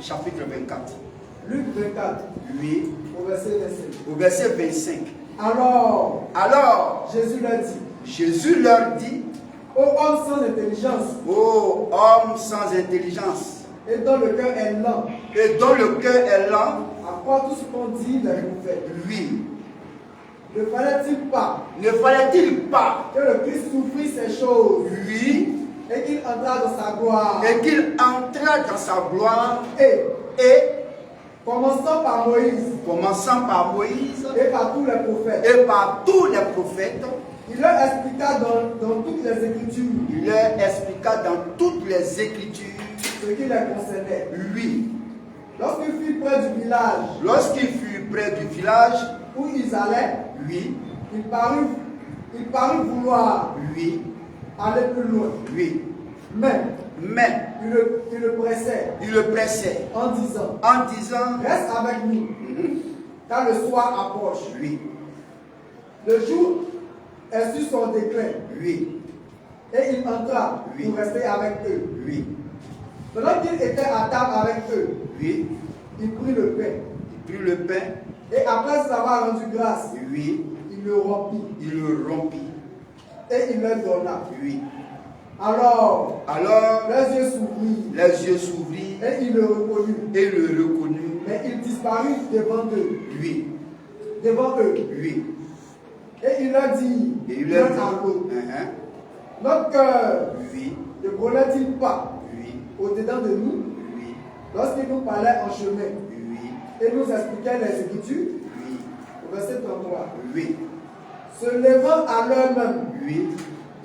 Chapitre 24. Luc 24. Oui. Au verset 25. Au verset 25. Alors, Jésus leur dit. Jésus leur dit. Ô homme sans intelligence. Ô homme sans intelligence. Et dont le cœur est lent. Et dont le cœur est lent. À croire tout ce qu'on dit des prophètes. Oui. Ne fallait-il pas. Ne fallait-il pas. Que le Christ souffrit ces choses. Oui. Et qu'il entra dans sa gloire. Et qu'il entra dans sa gloire. Et commençant par Moïse. Et par tous les prophètes. Et par tous les prophètes. Il leur expliqua dans toutes les Écritures. Il leur expliqua dans toutes les Écritures. Ce qui les concernait. Oui. Lorsqu'il fut près du village. Lorsqu'il fut près du village. Où ils allaient. Oui. Il parut vouloir. Oui. Aller plus loin. Oui. Mais il le pressait. Il le pressait. En disant. Reste avec nous. Car le soir approche. Oui. Le jour est sur son déclin. Oui. Et il entra pour rester avec eux. Oui. Pendant qu'il était à table avec eux. Oui. Il prit le pain. Et après avoir rendu grâce. Oui. Il le rompit. Et il leur donna. Oui. Alors leurs yeux s'ouvrirent. Et il le reconnut. Mais il disparut devant eux. Oui. Devant eux. Oui. Et il leur dit. L'un à l'autre. Notre cœur. Oui. Ne brûlait-il pas. Oui. Au-dedans de nous. Oui. Lorsqu'il nous parlait en chemin. Oui. Et nous expliquait les Écritures. Oui. Au verset 33. Oui. Se levant à l'heure même. Oui.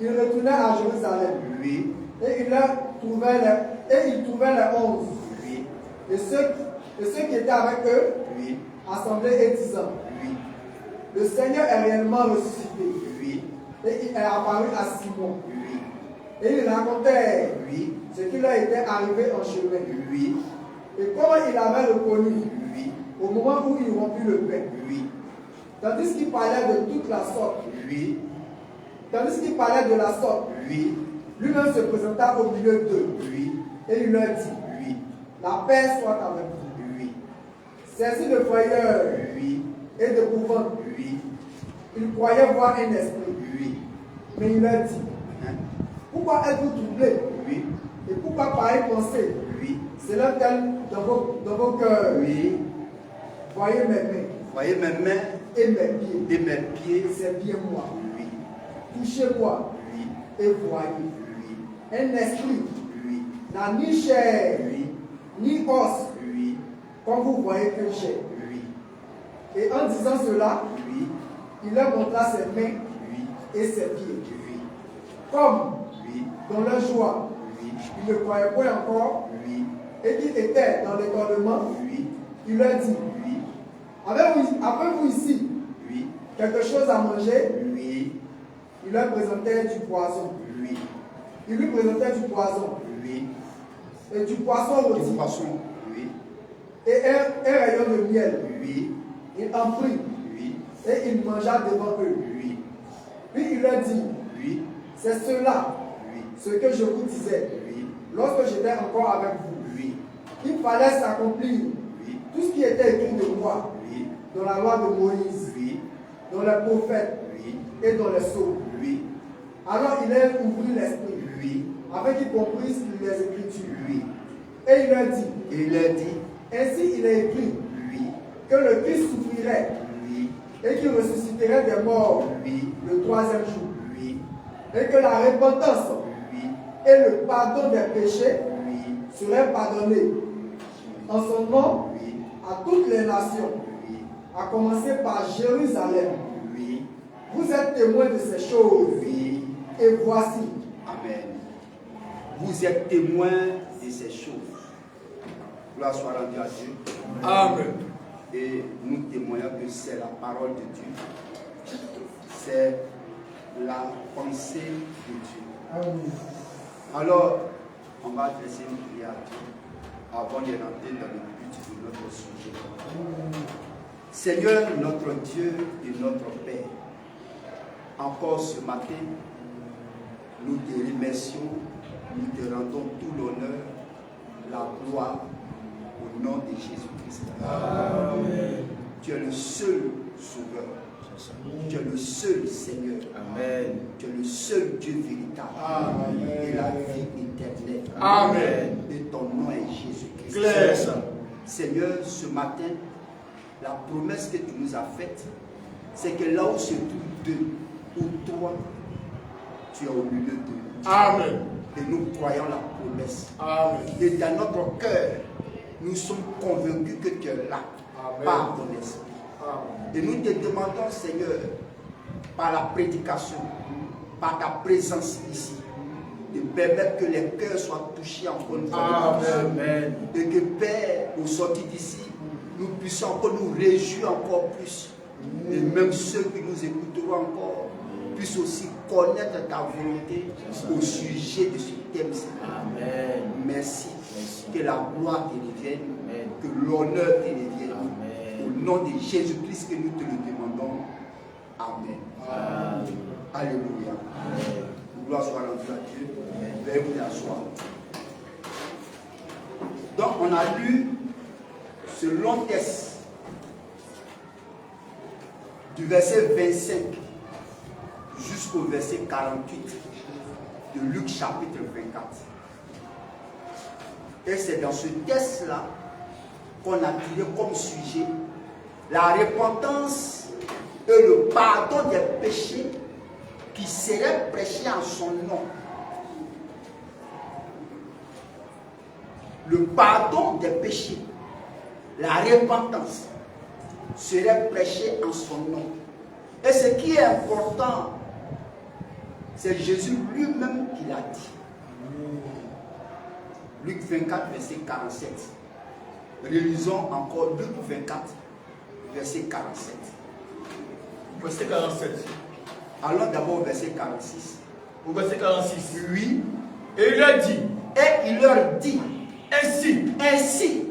Il retournait à Jérusalem. Oui. Et il trouvait les 11. Oui. Et ceux qui étaient avec eux. Oui. Assemblés et disant. Oui. Le Seigneur est réellement ressuscité. Oui. Et il est apparu à Simon. Oui. Et il racontait ce qui leur était arrivé en chemin. Oui. Et comment il avait reconnu au moment où il rompit le pain. Oui. Tandis qu'il parlait de toute la sorte. Oui. Tandis qu'il parlait de la sorte. Oui. Lui-même se présenta au milieu d'eux. Oui. Et il leur dit, Oui. la paix soit avec vous. Oui. Saisi de frayeur Oui. et de mouvement, Oui. il croyait voir un esprit. Oui. Mais il leur dit, Hein? pourquoi êtes-vous troublés? Oui. Et pourquoi pareille pensée Oui. s'élève-t-elle dans vos cœurs? Oui. Voyez mes mains Voyez mes mains et mes pieds. et mes pieds. C'est bien moi. Oui. Touchez-moi Oui. et voyez. Oui. Un esprit Oui. n'a ni chair, Oui. ni os, Oui. comme vous voyez que j'ai. Oui. Et en disant cela, Oui. il leur montra ses mains Oui. et ses pieds. Oui. Comme, Oui. dans leur joie, Oui. ils ne croyaient point encore Oui. et qu'ils étaient dans l'étonnement, Oui. il leur dit, Oui. avez-vous ici Oui. quelque chose à manger? Oui. Il leur présentait du poisson. Oui. Il lui présentait du poisson Oui. et du poisson Du rôti poisson. Oui. et un rayon de miel. Oui. Il en prit Oui. et il mangea devant eux. Oui. Puis il leur dit, Oui. c'est cela Oui. ce que je vous disais Oui. lorsque j'étais encore avec vous. Oui. Il fallait s'accomplir Oui. tout ce qui était écrit de moi Oui. dans la loi de Moïse, Oui. dans les prophètes Oui. et dans les psaumes. Oui. Alors il leur ouvrit l'esprit, Oui. afin qu'ils comprissent les Écritures. Oui. Et il leur dit, Et il a dit, ainsi il est écrit oui. que le Christ souffrirait Oui. et qu'il ressusciterait des morts Oui. le troisième jour, Oui. et que la repentance Oui. et le pardon des péchés Oui. seraient pardonnés en son nom Oui. à toutes les nations, Oui. à commencer par Jérusalem. Oui. Vous êtes témoins de ces choses. Oui. Et voici, Amen. Vous êtes témoins de ces choses. Gloire soit rendue à Dieu. Amen. Et nous témoignons que c'est la parole de Dieu. C'est la pensée de Dieu. Alors, on va adresser une prière à Dieu avant de rentrer dans le but de notre sujet. Seigneur, notre Dieu et notre Père, encore ce matin, nous te remercions, nous te rendons tout l'honneur, la gloire au nom de Jésus-Christ. Amen. Tu es le seul sauveur. Tu es le seul Seigneur. Amen. Tu es le seul Dieu véritable. Amen. Et la vie éternelle. Amen. Et ton nom est Jésus-Christ. Claire ça. Seigneur, ce matin, la promesse que tu nous as faite, c'est que là où se trouve deux ou trois, tu es au milieu d'eux. Amen. Et nous croyons la promesse. Amen. Et dans notre cœur, nous sommes convaincus que tu es là, Amen. par ton esprit. Amen. Et nous te demandons, Seigneur, par la prédication, par ta présence ici, de permettre que les cœurs soient touchés encore une fois. Amen. Et que, Père, au sortir d'ici, nous puissions encore nous réjouir encore plus. Et même ceux qui nous écouteront encore puissent aussi connaître ta volonté au sujet de ce thème-ci. Amen. Merci. Merci. Que la gloire te revienne, Amen. que l'honneur te revienne. Amen. Au nom de Jésus-Christ que nous te le demandons. Amen. Amen. Alléluia. Amen. Gloire soit rendue à Dieu. Veuillez vous asseoir. Donc on a lu ce long texte du verset 25 jusqu'au verset 48 de Luc chapitre 24. Et c'est dans ce texte-là qu'on a tiré comme sujet la repentance et le pardon des péchés qui seraient prêchés en son nom. Le pardon des péchés, la repentance serait prêchée en son nom. Et ce qui est important, c'est Jésus lui-même qui l'a dit. Luc 24, verset 47. Relisons encore Luc 24, verset 47. Verset 47. Allons d'abord au verset 46. Au verset 46. Oui. Et il a dit, Et il leur dit, Ainsi,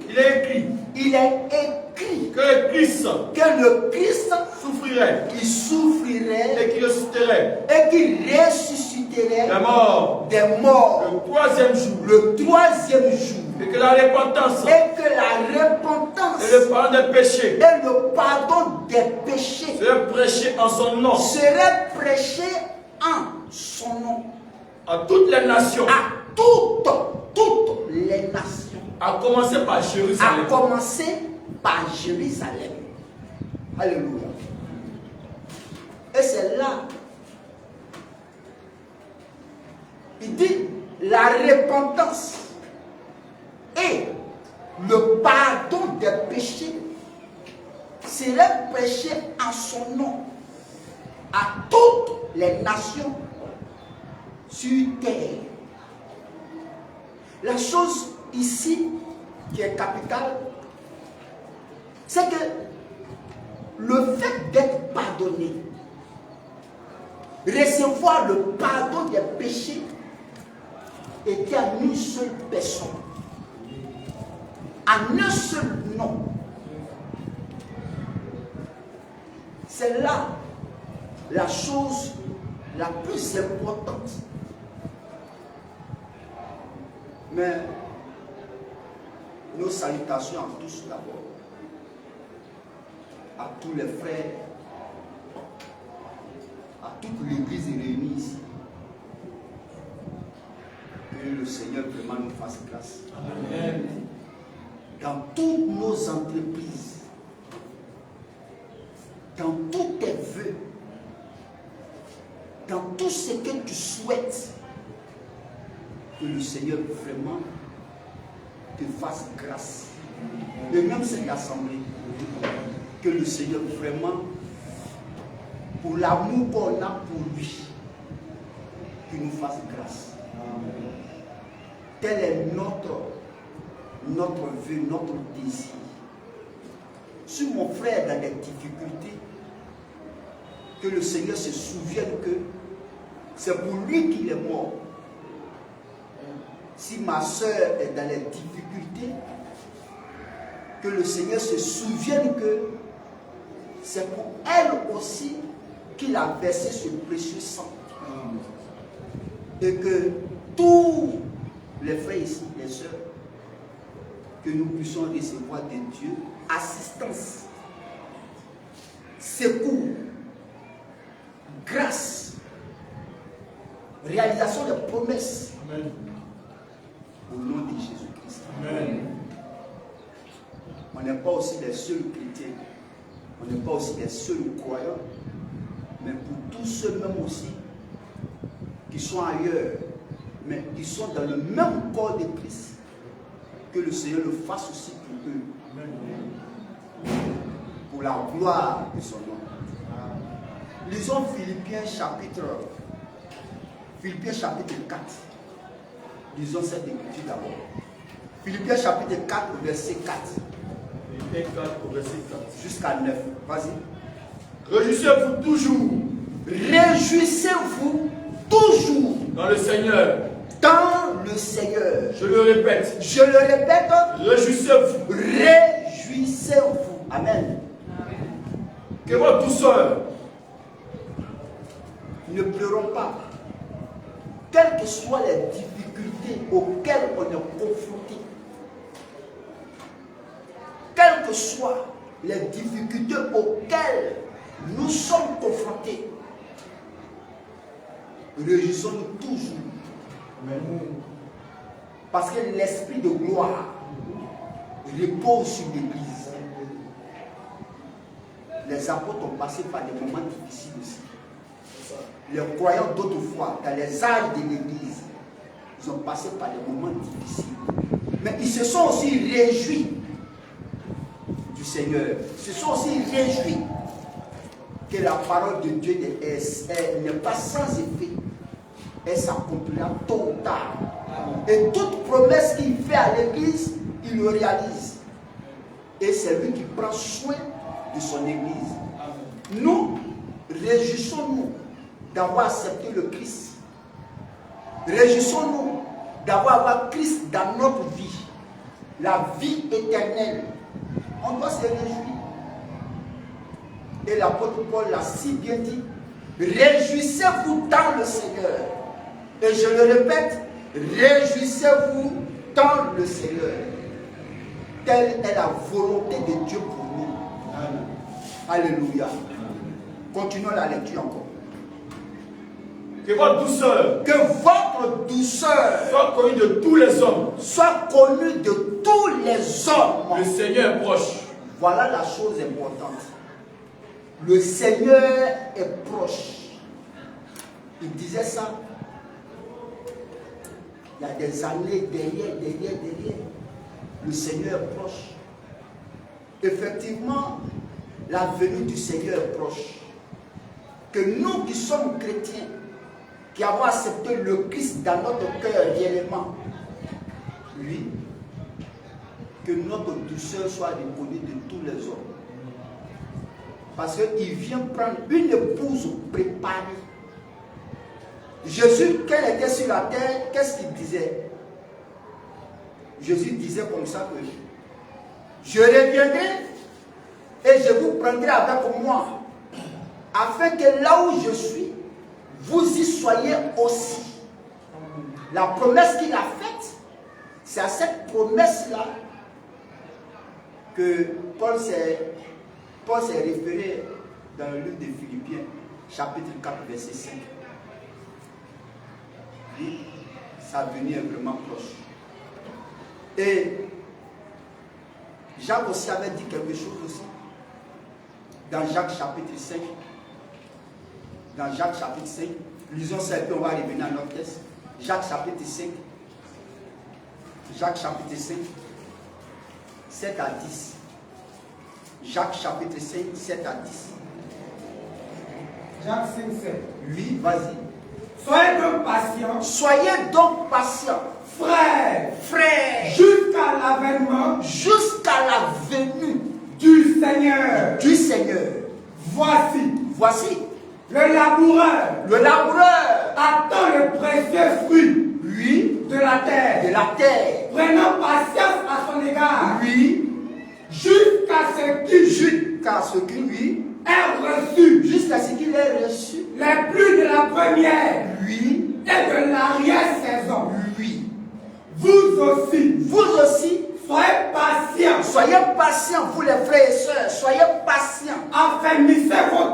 il est écrit que le Christ souffrirait il souffrirait et qu'il ressusciterait et qu'il ressusciterait des morts des morts le troisième jour. le troisième jour. Et que la repentance Et que la repentance et le pardon des péchés et le pardon des péchés seraient prêchés en son nom seraient prêchés en son nom à toutes les nations, à toutes les nations, à commencer par à Jérusalem. commencer par Jérusalem. Alléluia. Et c'est là, il dit, la repentance et le pardon des péchés seraient prêchés en son nom à toutes les nations sur terre. La chose ici qui est capitale, c'est que le fait d'être pardonné, recevoir le pardon des péchés, était à une seule personne, en un seul nom. C'est là la chose la plus importante. Mais nos salutations à tous d'abord, à tous les frères, à toute l'église réunie ici. Que le Seigneur vraiment nous fasse grâce. Amen. Dans toutes nos entreprises, dans tous tes vœux, dans tout ce que tu souhaites, que le Seigneur vraiment te fasse grâce. Et même cette assemblée, que le Seigneur vraiment, pour l'amour qu'on a pour lui, qu'il nous fasse grâce. Tel est notre vœu, notre désir. Si mon frère a des difficultés, que le Seigneur se souvienne que c'est pour lui qu'il est mort. Si ma soeur est dans les difficultés, que le Seigneur se souvienne que c'est pour elle aussi qu'il a versé ce précieux sang. Et que tous les frères ici, les sœurs, que nous puissions recevoir de Dieu assistance, secours, grâce, réalisation des promesses. Amen. Au nom de Jésus-Christ. Amen. On n'est pas aussi les seuls chrétiens, on n'est pas aussi les seuls croyants, mais pour tous ceux même aussi qui sont ailleurs, mais qui sont dans le même corps de Christ, que le Seigneur le fasse aussi pour eux. Amen. Pour la gloire de son nom. Lisons Philippiens chapitre 4. Lisons cette écriture d'abord. Philippiens chapitre 4, verset 4. Philippiens 4, verset 4. Jusqu'à 9. Vas-y. Réjouissez-vous toujours Réjouissez-vous toujours dans le Seigneur. dans le Seigneur. Je le répète. Je le répète. Réjouissez-vous. Réjouissez-vous. Amen. Que votre douceur Ne pleurons pas. Quelles que soient les difficultés auxquelles on est confronté, quelles que soient les difficultés auxquelles nous sommes confrontés, réjouissons-nous toujours. Parce que l'esprit de gloire repose sur l'Église. Les apôtres ont passé par des moments difficiles aussi. Les croyants d'autrefois, dans les âges de l'Église, ils ont passé par des moments difficiles. Mais ils se sont aussi réjouis du Seigneur. Ils se sont aussi réjouis que la parole de Dieu n'est pas sans effet. Elle s'accomplira tôt ou tard. Et toute promesse qu'il fait à l'Église, il le réalise. Et c'est lui qui prend soin de son Église. Nous, réjouissons-nous d'avoir accepté le Christ. Réjouissons-nous d'avoir Christ dans notre vie. la vie éternelle. On doit se réjouir. Et l'apôtre Paul l'a si bien dit, réjouissez-vous dans le Seigneur. Et je le répète, réjouissez-vous dans le Seigneur. Telle est la volonté de Dieu pour nous. Amen. Alléluia. Continuons la lecture encore. Que votre douceur soit connue de tous les hommes. Soit connue de tous les hommes. Le Seigneur est proche. Voilà la chose importante. Le Seigneur est proche. Il disait ça il y a des années derrière. Le Seigneur est proche. Effectivement, la venue du Seigneur est proche. Que nous qui sommes chrétiens, qui avons accepté le Christ dans notre cœur réellement, lui, que notre douceur soit reconnue de tous les hommes. Parce qu'il vient prendre une épouse préparée. Jésus, quand il était sur la terre, qu'est-ce qu'il disait? Jésus disait comme ça que je reviendrai et je vous prendrai avec moi, afin que là où je suis, vous y soyez aussi. La promesse qu'il a faite, c'est à cette promesse-là que Paul s'est référé dans le livre de Philippiens, chapitre 4, verset 5. Et sa venue est vraiment proche. Et Jacques aussi avait dit quelque chose aussi. Dans Jacques chapitre 5. Dans Jacques chapitre 5. Lisons ça et puis on va revenir à notre texte. Jacques chapitre 5. Jacques chapitre 5. 7 à 10. Jacques chapitre 5, 7 à 10. Jacques 5, 7. Oui, vas-y. Soyez donc patients. Soyez donc patients. Frères. Jusqu'à l'avènement. Jusqu'à la venue du Seigneur. Voici. Le laboureur. Attend le précieux fruit. Oui. De la terre. Prenant patience à son égard. Oui. Jusqu'à ce qu'il lui est reçu. Jusqu'à ce qu'il ait reçu. Les pluies de la première. Oui. Et de l'arrière-saison. Oui. Vous aussi. Soyez patients, vous les frères et sœurs. Soyez patients. Affermissez vos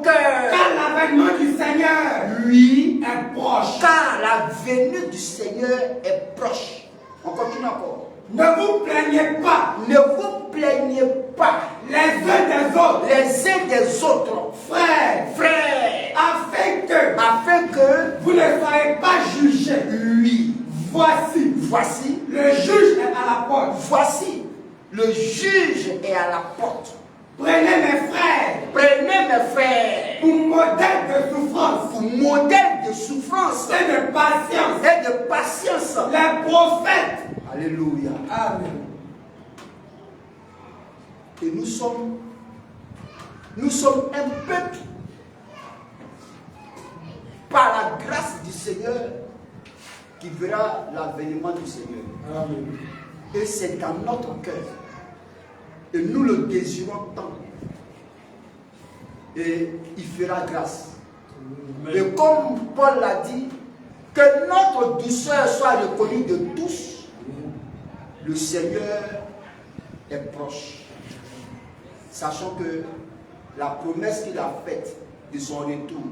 cœurs. Car l'avènement du Seigneur est proche. Car la venue du Seigneur est proche. On continue encore. Ne vous plaignez pas. Les uns des autres. Frères. Afin que vous ne soyez pas jugés. Oui. Voici. Le juge est à la porte. Voici. Le juge est à la porte. Prenez mes frères. Pour modèle de souffrance. Et de patience. Les prophètes. Alléluia. Amen. Et nous sommes un peuple par la grâce du Seigneur qui verra l'avènement du Seigneur. Amen. Et c'est dans notre cœur. Et nous le désirons tant. Et il fera grâce. Amen. Et comme Paul l'a dit, que notre douceur soit reconnue de tous. Le Seigneur est proche. Sachant que la promesse qu'il a faite de son retour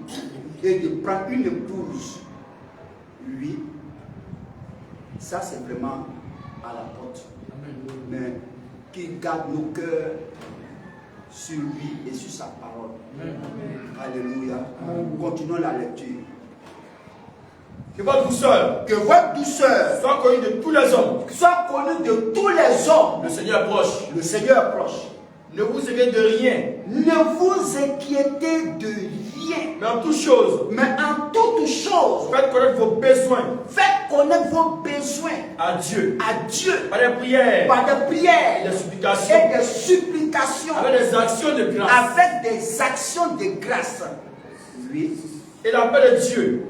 et de prendre une épouse, lui, ça c'est vraiment à la porte. Mais qu'il garde nos cœurs sur lui et sur sa parole. Alléluia. Continuons la lecture. Que votre douceur soit connue de tous les hommes. Le Seigneur est proche. Le Seigneur est proche. Ne vous inquiétez de rien. Ne vous inquiétez de rien. Mais en toute chose. Faites connaître vos besoins. À Dieu. Par des prières. Et des supplications. Avec des actions de grâce. Oui. Et la paix de Dieu.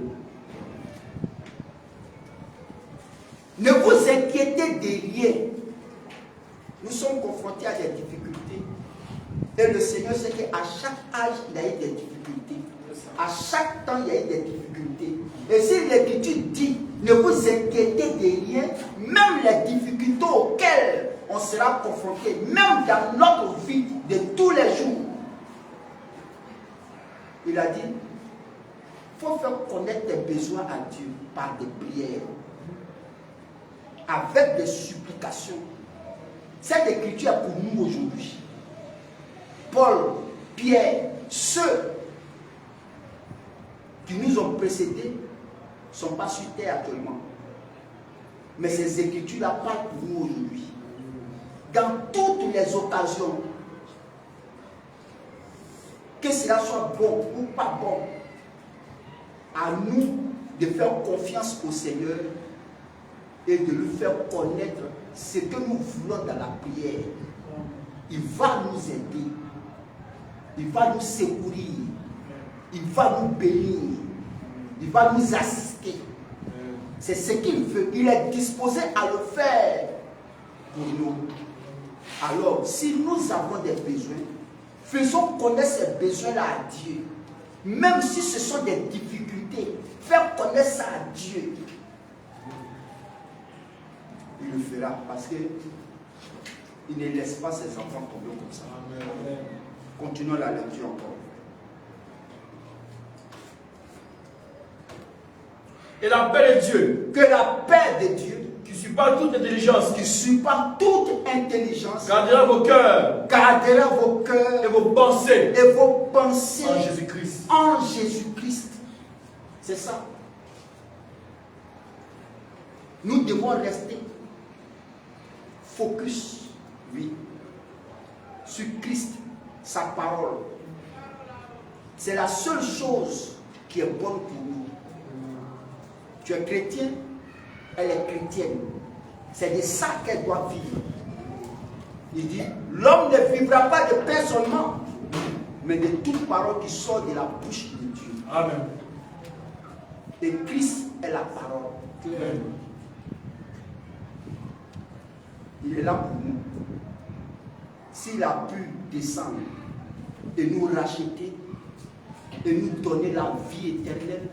Ne vous inquiétez s'inquiéter de rien. Nous sommes confrontés à des difficultés. Et le Seigneur sait qu'à chaque âge, il y a eu des difficultés. À chaque temps, il y a eu des difficultés. Et si l'Écriture dit, ne vous inquiétez de rien, même les difficultés auxquelles on sera confronté, même dans notre vie de tous les jours, il a dit, il faut faire connaître tes besoins à Dieu par des prières, avec des supplications. Cette écriture est pour nous aujourd'hui. Paul, Pierre, ceux qui nous ont précédés ne sont pas sur terre actuellement. Mais ces écritures-là parlent pour nous aujourd'hui. Dans toutes les occasions, que cela soit bon ou pas bon, à nous de faire confiance au Seigneur et de lui faire connaître ce que nous voulons dans la prière. Il va nous aider, il va nous secourir, il va nous bénir, il va nous assister. C'est ce qu'il veut, il est disposé à le faire pour nous. Alors, si nous avons des besoins, faisons connaître ces besoins-là à Dieu. Même si ce sont des difficultés, faire connaître ça à Dieu. Il le fera parce qu'il ne laisse pas ses enfants tomber comme ça. Amen. Continuons la lecture encore. Et la paix de Dieu, que la paix de Dieu, qui surpasse toute intelligence, gardera vos cœurs, et vos pensées, en Jésus-Christ. En Jésus-Christ. C'est ça. Nous devons rester focus, oui, sur Christ, sa parole. C'est la seule chose qui est bonne pour nous. Tu es chrétien, elle est chrétienne. C'est de ça qu'elle doit vivre. Il dit, l'homme ne vivra pas de pain seulement, mais de toute parole qui sort de la bouche de Dieu. Amen. Et Christ est la parole. Amen. Il est là pour nous. S'il a pu descendre et nous racheter et nous donner la vie éternelle,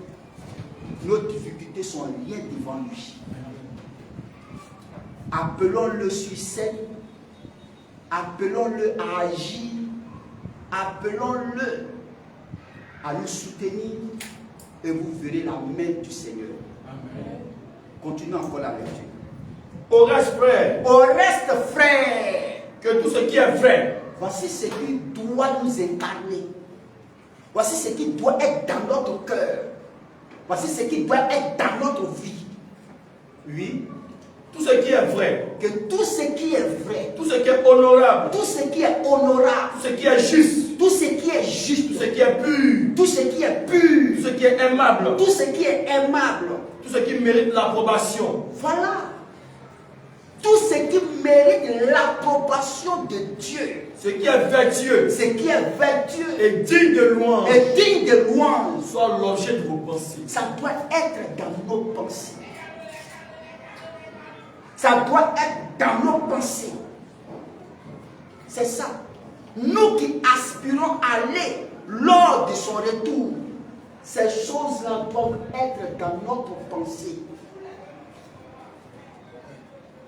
nos difficultés sont rien devant lui. Appelons-le sur scène, appelons-le à agir, appelons-le à nous soutenir et vous verrez la main du Seigneur. Amen. Continuons encore la lecture. Au reste, frère, que tout ce qui est vrai, voici ce qui doit nous incarner. Voici ce qui doit être dans notre cœur. Voici ce qui doit être dans notre vie. Oui. Tout ce qui est vrai. Que tout ce qui est vrai. Tout ce qui est honorable. Tout ce qui est honorable. Tout ce qui est juste. Tout ce qui est juste. Tout ce qui est pur. Tout ce qui est pur. Tout ce qui est aimable. Tout ce qui est aimable. Tout ce qui mérite l'approbation. Voilà. Tout ce qui mérite l'approbation de Dieu. Ce qui est vertueux. Ce qui est vertueux. Et digne de louange. Et digne de louange. Soit l'objet de vos pensées. Ça doit être dans nos pensées. Ça doit être dans nos pensées. C'est ça. Nous qui aspirons à aller lors de son retour, ces choses-là doivent être dans notre pensée.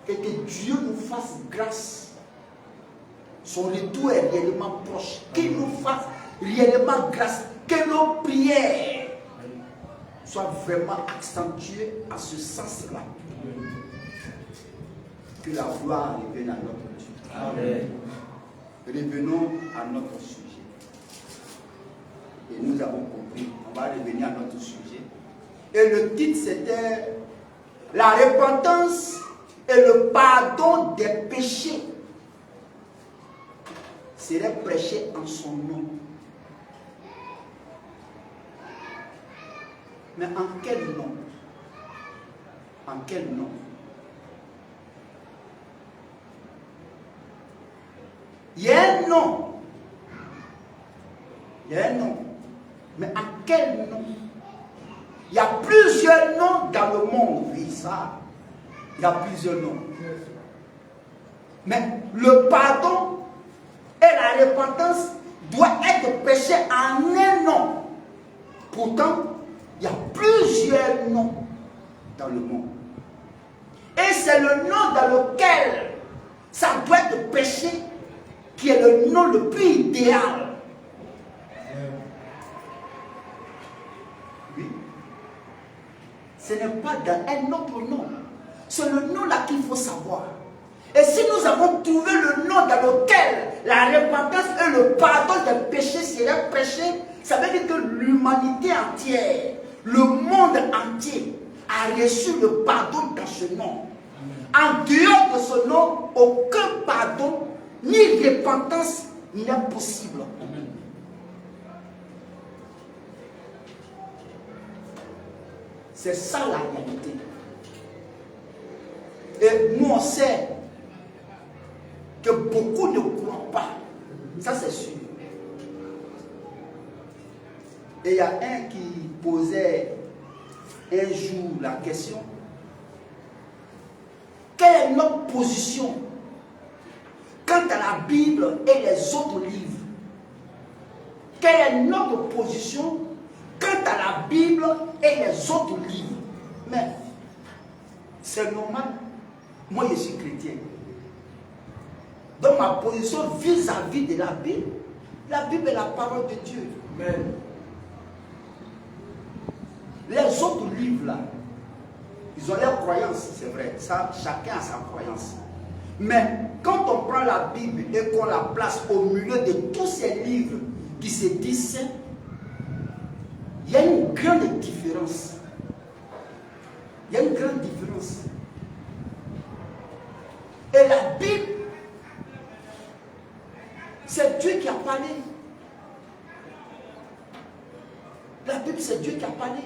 Et que Dieu nous fasse grâce. Son retour est réellement proche. Qu'il nous fasse réellement grâce. Que nos prières soient vraiment accentuées à ce sens-là. Que la gloire revienne à notre Dieu. Amen. Revenons à notre sujet. Et nous avons compris. On va revenir à notre sujet. Et le titre c'était la repentance et le pardon des péchés serait prêché en son nom. Mais en quel nom? En quel nom? Il y a un nom. Il y a un nom. Mais en quel nom? Il y a plusieurs noms dans le monde, oui, ça. Il y a plusieurs noms. Mais le pardon et la repentance doivent être prêchés en un nom. Pourtant, il y a plusieurs noms dans le monde. Et c'est le nom dans lequel ça doit être prêché qui est le nom le plus idéal. Oui. Ce n'est pas dans un autre nom. C'est le nom là qu'il faut savoir. Et si nous avons trouvé le nom dans lequel la repentance et le pardon des péchés seraient prêchés, ça veut dire que l'humanité entière, le monde entier a reçu le pardon dans ce nom. En dehors de ce nom, aucun pardon ni repentance n'est possible. C'est ça la réalité. Et nous on sait que beaucoup ne croient pas. Ça c'est sûr. Et il y a un qui posait un jour la question: quelle est notre position quant à la Bible et les autres livres? Quelle est notre position quant à la Bible et les autres livres? Mais c'est normal. Moi, je suis chrétien. Donc, ma position vis-à-vis de la Bible est la parole de Dieu. Amen. Les autres livres, là, ils ont leur croyance, c'est vrai. Ça, chacun a sa croyance. Mais quand on prend la Bible et qu'on la place au milieu de tous ces livres qui se disent saints, il y a une grande différence. Il y a une grande différence. Et la Bible, c'est Dieu qui a parlé. La Bible, c'est Dieu qui a parlé.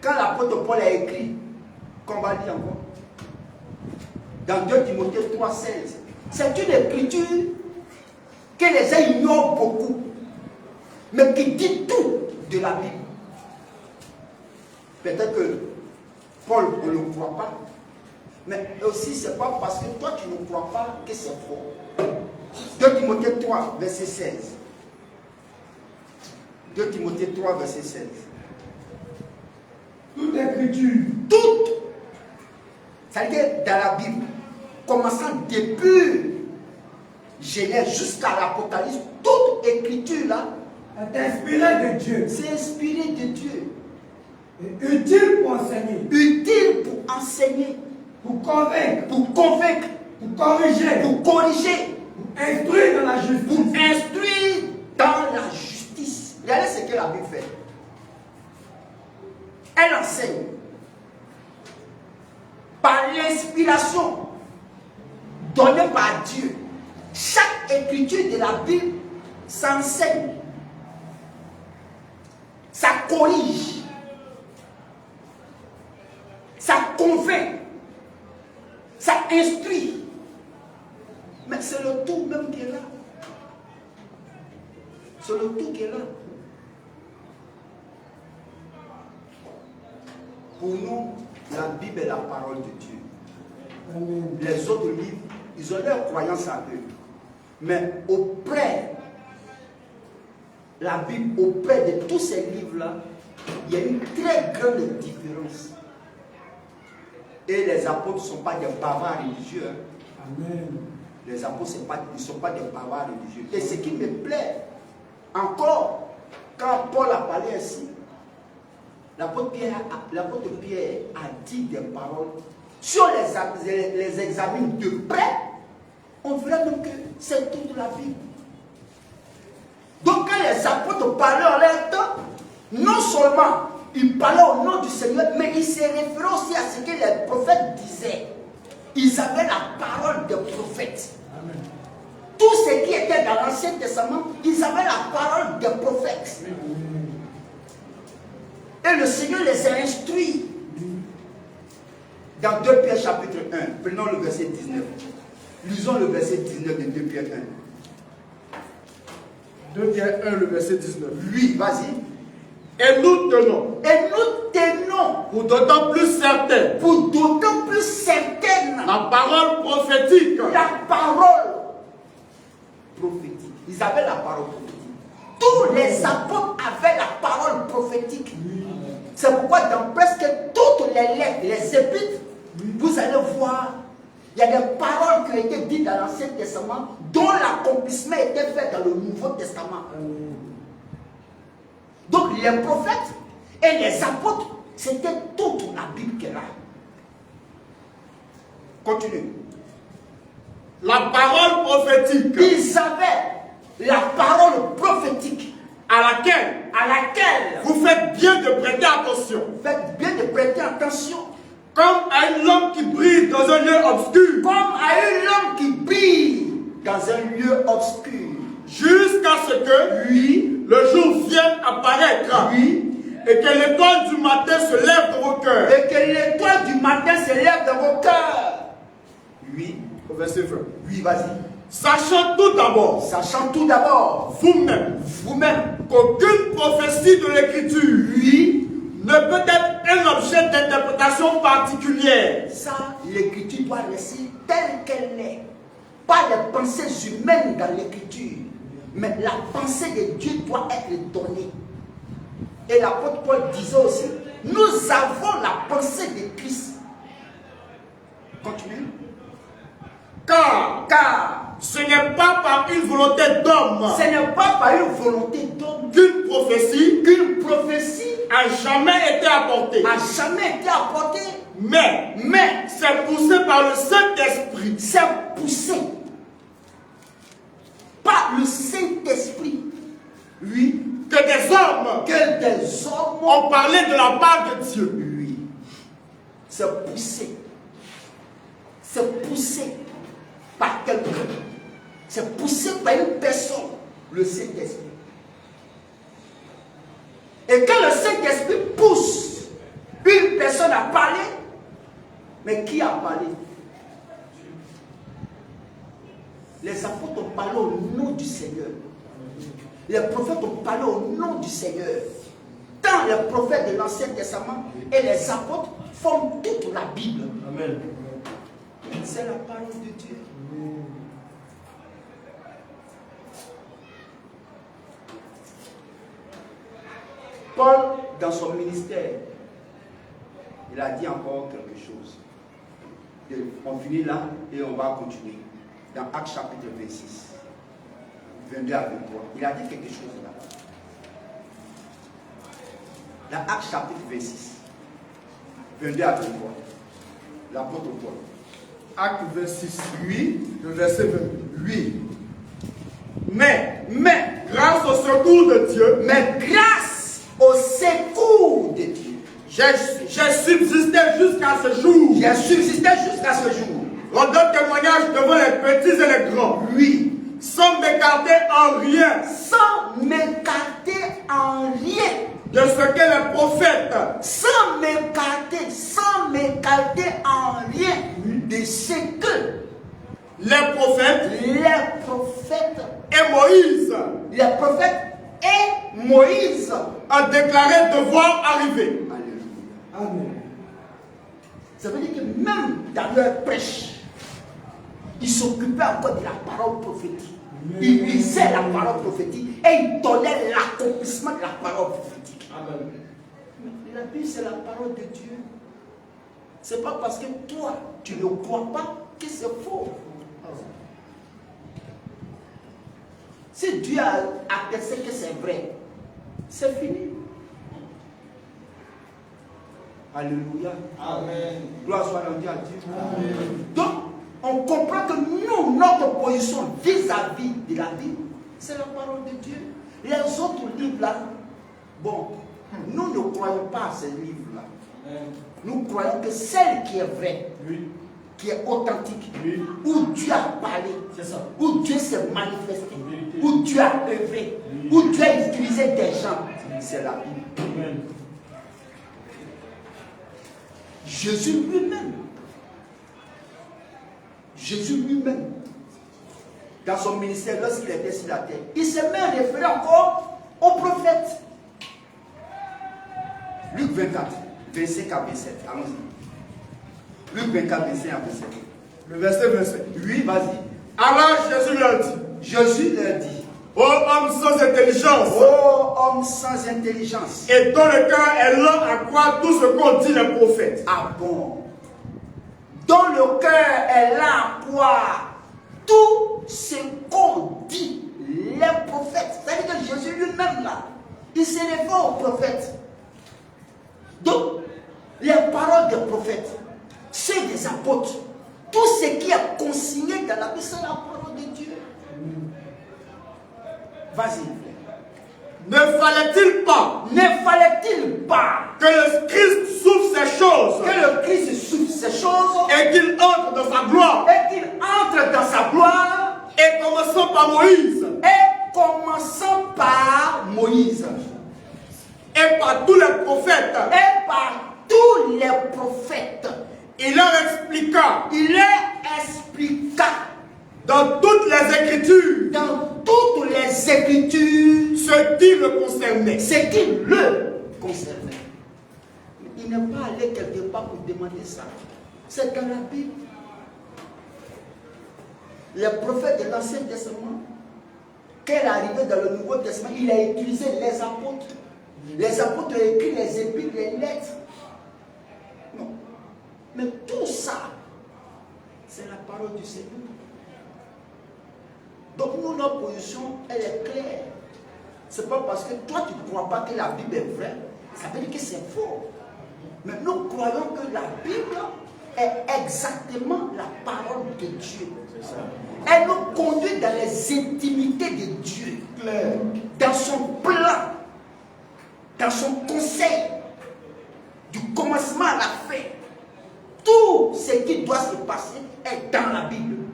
Quand l'apôtre Paul a écrit, qu'on va lire encore, dans 2 Timothée 3,16, c'est une écriture que les gens ignorent beaucoup, mais qui dit tout de la Bible. Peut-être que Paul ne le croit pas, mais aussi c'est pas parce que toi tu ne crois pas que c'est faux. 2 Timothée 3, verset 16. 2 Timothée 3, verset 16. Toute écriture. Toute. Ça veut dire dans la Bible, commençant depuis Genèse jusqu'à l'Apocalypse, toute écriture là Est inspirée de Dieu. c'est inspiré de Dieu. Et utile pour enseigner. Utile pour enseigner, Pour convaincre. pour convaincre, Pour corriger. pour corriger, Pour instruire dans la justice. pour instruire dans la justice. Regardez ce que la Bible fait. Elle enseigne par l'inspiration donnée par Dieu. Chaque écriture de la Bible s'enseigne, ça corrige, ça convainc, ça instruit. Mais c'est le tout même qui est là. C'est le tout qui est là. Pour nous, la Bible est la parole de Dieu. Amen. Les autres livres, ils ont leur croyance à eux. Mais auprès, la Bible, auprès de tous ces livres-là, il y a une très grande différence. Et les apôtres ne sont pas des bavards religieux. Amen. Les apôtres, ils ne sont pas des bavards religieux. Et ce qui me plaît, encore, quand Paul a parlé ainsi, l'apôtre Pierre a dit des paroles. Si on les examine de près, on verra donc que c'est tout de la Bible. Donc quand les apôtres parlaient en leur temps, non seulement ils parlaient au nom du Seigneur, mais ils se référaient aussi à ce que les prophètes disaient. Ils avaient la parole des prophètes. Amen. Tout ce qui était dans l'Ancien Testament, ils avaient la parole des prophètes. Et le Seigneur les a instruits. Dans 2 Pierre chapitre 1, prenons le verset 19. Lisons le verset 19 de 2 Pierre 2 Pierre 1, le verset 19.1. Oui, vas-y. Et nous tenons Et nous tenons non. Pour d'autant plus certaines. Pour d'autant plus certaines. La parole prophétique. La parole prophétique. Ils avaient la parole prophétique. Tous les apôtres avaient la parole prophétique. C'est pourquoi dans presque toutes les lettres, les épîtres, vous allez voir, il y a des paroles qui ont été dites dans l'Ancien Testament dont l'accomplissement était fait dans le Nouveau Testament. Donc les prophètes et les apôtres, c'était toute la Bible qui est là. Continue. La parole prophétique. Ils avaient la parole prophétique à laquelle vous faites bien de prêter attention. Faites bien de prêter attention. Comme à une lampe qui brille dans un lieu obscur. Comme à une lampe qui brille dans un lieu obscur. Jusqu'à ce que le jour vienne apparaître. Et que l'étoile du matin se lève dans vos cœurs. Et que l'étoile du matin se lève dans vos cœurs. Au verset 20. Vas-y. Sachant tout d'abord. Vous-même. Qu'aucune prophétie de l'écriture. Ne peut être un objet d'interprétation particulière. Ça, l'écriture doit rester telle qu'elle est. Pas les pensées humaines dans l'écriture. Mais la pensée de Dieu doit être donnée. Et l'apôtre Paul disait aussi, nous avons la pensée de Christ. Continue. Car ce n'est pas par une volonté d'homme. Ce n'est pas par une volonté d'homme qu'une prophétie a jamais été apportée. Mais c'est poussé par le Saint-Esprit. C'est poussé par le Saint-Esprit. Que des hommes ont parlé de la part de Dieu. C'est poussé. C'est poussé par quelqu'un. C'est poussé par une personne, le Saint-Esprit. Et quand le Saint-Esprit pousse une personne à parler, mais qui a parlé? Les apôtres ont parlé au nom du Seigneur. Les prophètes ont parlé au nom du Seigneur. Tant les prophètes de l'Ancien Testament et les apôtres font toute la Bible. Amen. C'est la parole de Dieu. Paul, dans son ministère, il a dit encore quelque chose. On finit là et on va continuer. Dans Actes chapitre 26, 22 à 23, il a dit quelque chose là. Dans Actes chapitre 26, 22 à 23, l'apôtre Paul. Acte 26, le verset 28. Mais, grâce au secours de Dieu, j'ai subsisté jusqu'à ce jour. Rendant témoignage devant les petits et les grands. Sans m'écarter en rien. De ce que les prophètes. Sans m'écarter en rien de ce que les prophètes et Moïse ont déclaré devoir arriver. Amen. Ça veut dire que même dans leur prêche, ils s'occupaient encore de la parole prophétique. Ils lisaient la parole prophétique et ils donnaient l'accomplissement de la parole prophétique. Amen. Mais la Bible, c'est la parole de Dieu. Ce n'est pas parce que toi, tu ne crois pas que c'est faux. Si Dieu a attesté que c'est vrai, c'est fini. Alléluia. Amen. Gloire soit rendue à Dieu. Amen. Donc, on comprend que nous, notre position vis-à-vis de la Bible, c'est la parole de Dieu. Les autres livres-là, bon, nous ne croyons pas à ces livres-là. Nous croyons que celle qui est vraie, qui est authentique, où Dieu a parlé, où Dieu s'est manifesté, où Dieu a œuvré, où Dieu a utilisé des gens, c'est la Bible. Amen. Jésus lui-même, dans son ministère, lorsqu'il était sur la terre, il se met à référer encore aux prophètes. Luc 24, 25 à 27. Allons-y. Luc 24, 25 à 27. Le verset 25. Oui, vas-y. Alors Jésus leur dit, Jésus leur dit, ô homme sans intelligence, ô homme sans intelligence, et dont le cœur est lent à croire tout ce qu'ont dit les prophètes. Ah bon? Dont le cœur est là à croire tout ce qu'ont dit les prophètes. C'est-à-dire que Jésus lui-même là, il s'est référé aux prophètes. Donc, les paroles des prophètes, c'est des apôtres. Tout ce qui est consigné dans la Bible, c'est la parole de Dieu. Vas-y. Ne fallait-il pas que le Christ souffre ces choses Que le Christ souffre ces choses et qu'il entre dans sa gloire, et qu'il entre dans sa gloire et commençant par Moïse et par tous les prophètes, il leur expliqua dans toutes les Écritures ce qui le concernait. ce qui le concernait. Il n'est pas allé quelque part pour demander ça. C'est dans la Bible. Les prophètes de l'Ancien Testament, quand il est arrivé dans le Nouveau Testament, il a utilisé les apôtres. Les apôtres ont écrit les épîtres, les lettres. Non. Mais tout ça, c'est la parole du Seigneur. Donc nous, notre position, elle est claire. C'est pas parce que toi, tu ne crois pas que la Bible est vraie, ça veut dire que c'est faux. Mais nous croyons que la Bible est exactement la parole de Dieu. Elle nous conduit dans les intimités de Dieu, dans son plan, dans son conseil, du commencement à la fin. Tout ce qui doit se passer est dans la Bible.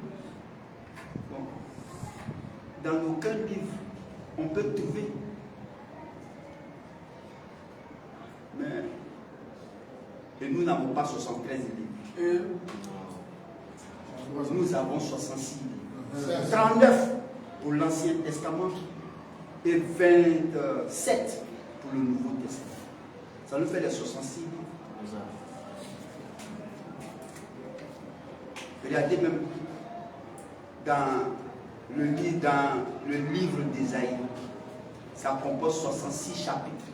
Bon. Dans aucun livre, on peut trouver. Mais, et nous n'avons pas 73 livres. Nous avons 66 livres. 39 pour l'Ancien Testament et 27 pour le Nouveau Testament. Ça nous fait les 66 livres. Regardez même dans le livre d'Ésaïe, ça compose 66 chapitres.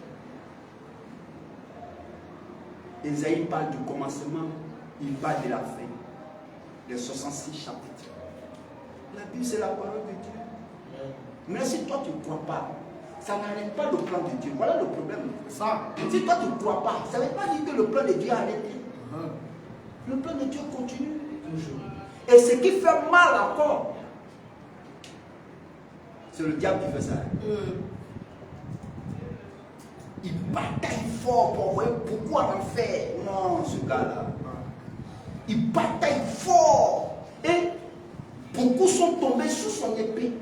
Ésaïe parle du commencement, il parle de la fin. Les 66 chapitres. La Bible, c'est la parole de Dieu. Mais si toi, tu ne crois pas, ça n'arrête pas le plan de Dieu. Voilà le problème. Ça. Si toi, tu ne crois pas, ça ne veut pas dire que le plan de Dieu a arrêté. Le plan de Dieu continue. Toujours. Et ce qui fait mal encore, c'est le diable qui fait ça. Il bataille fort pour voir pourquoi en faire. Non, ce gars-là. Il bataille fort. Et beaucoup sont tombés sous son épée.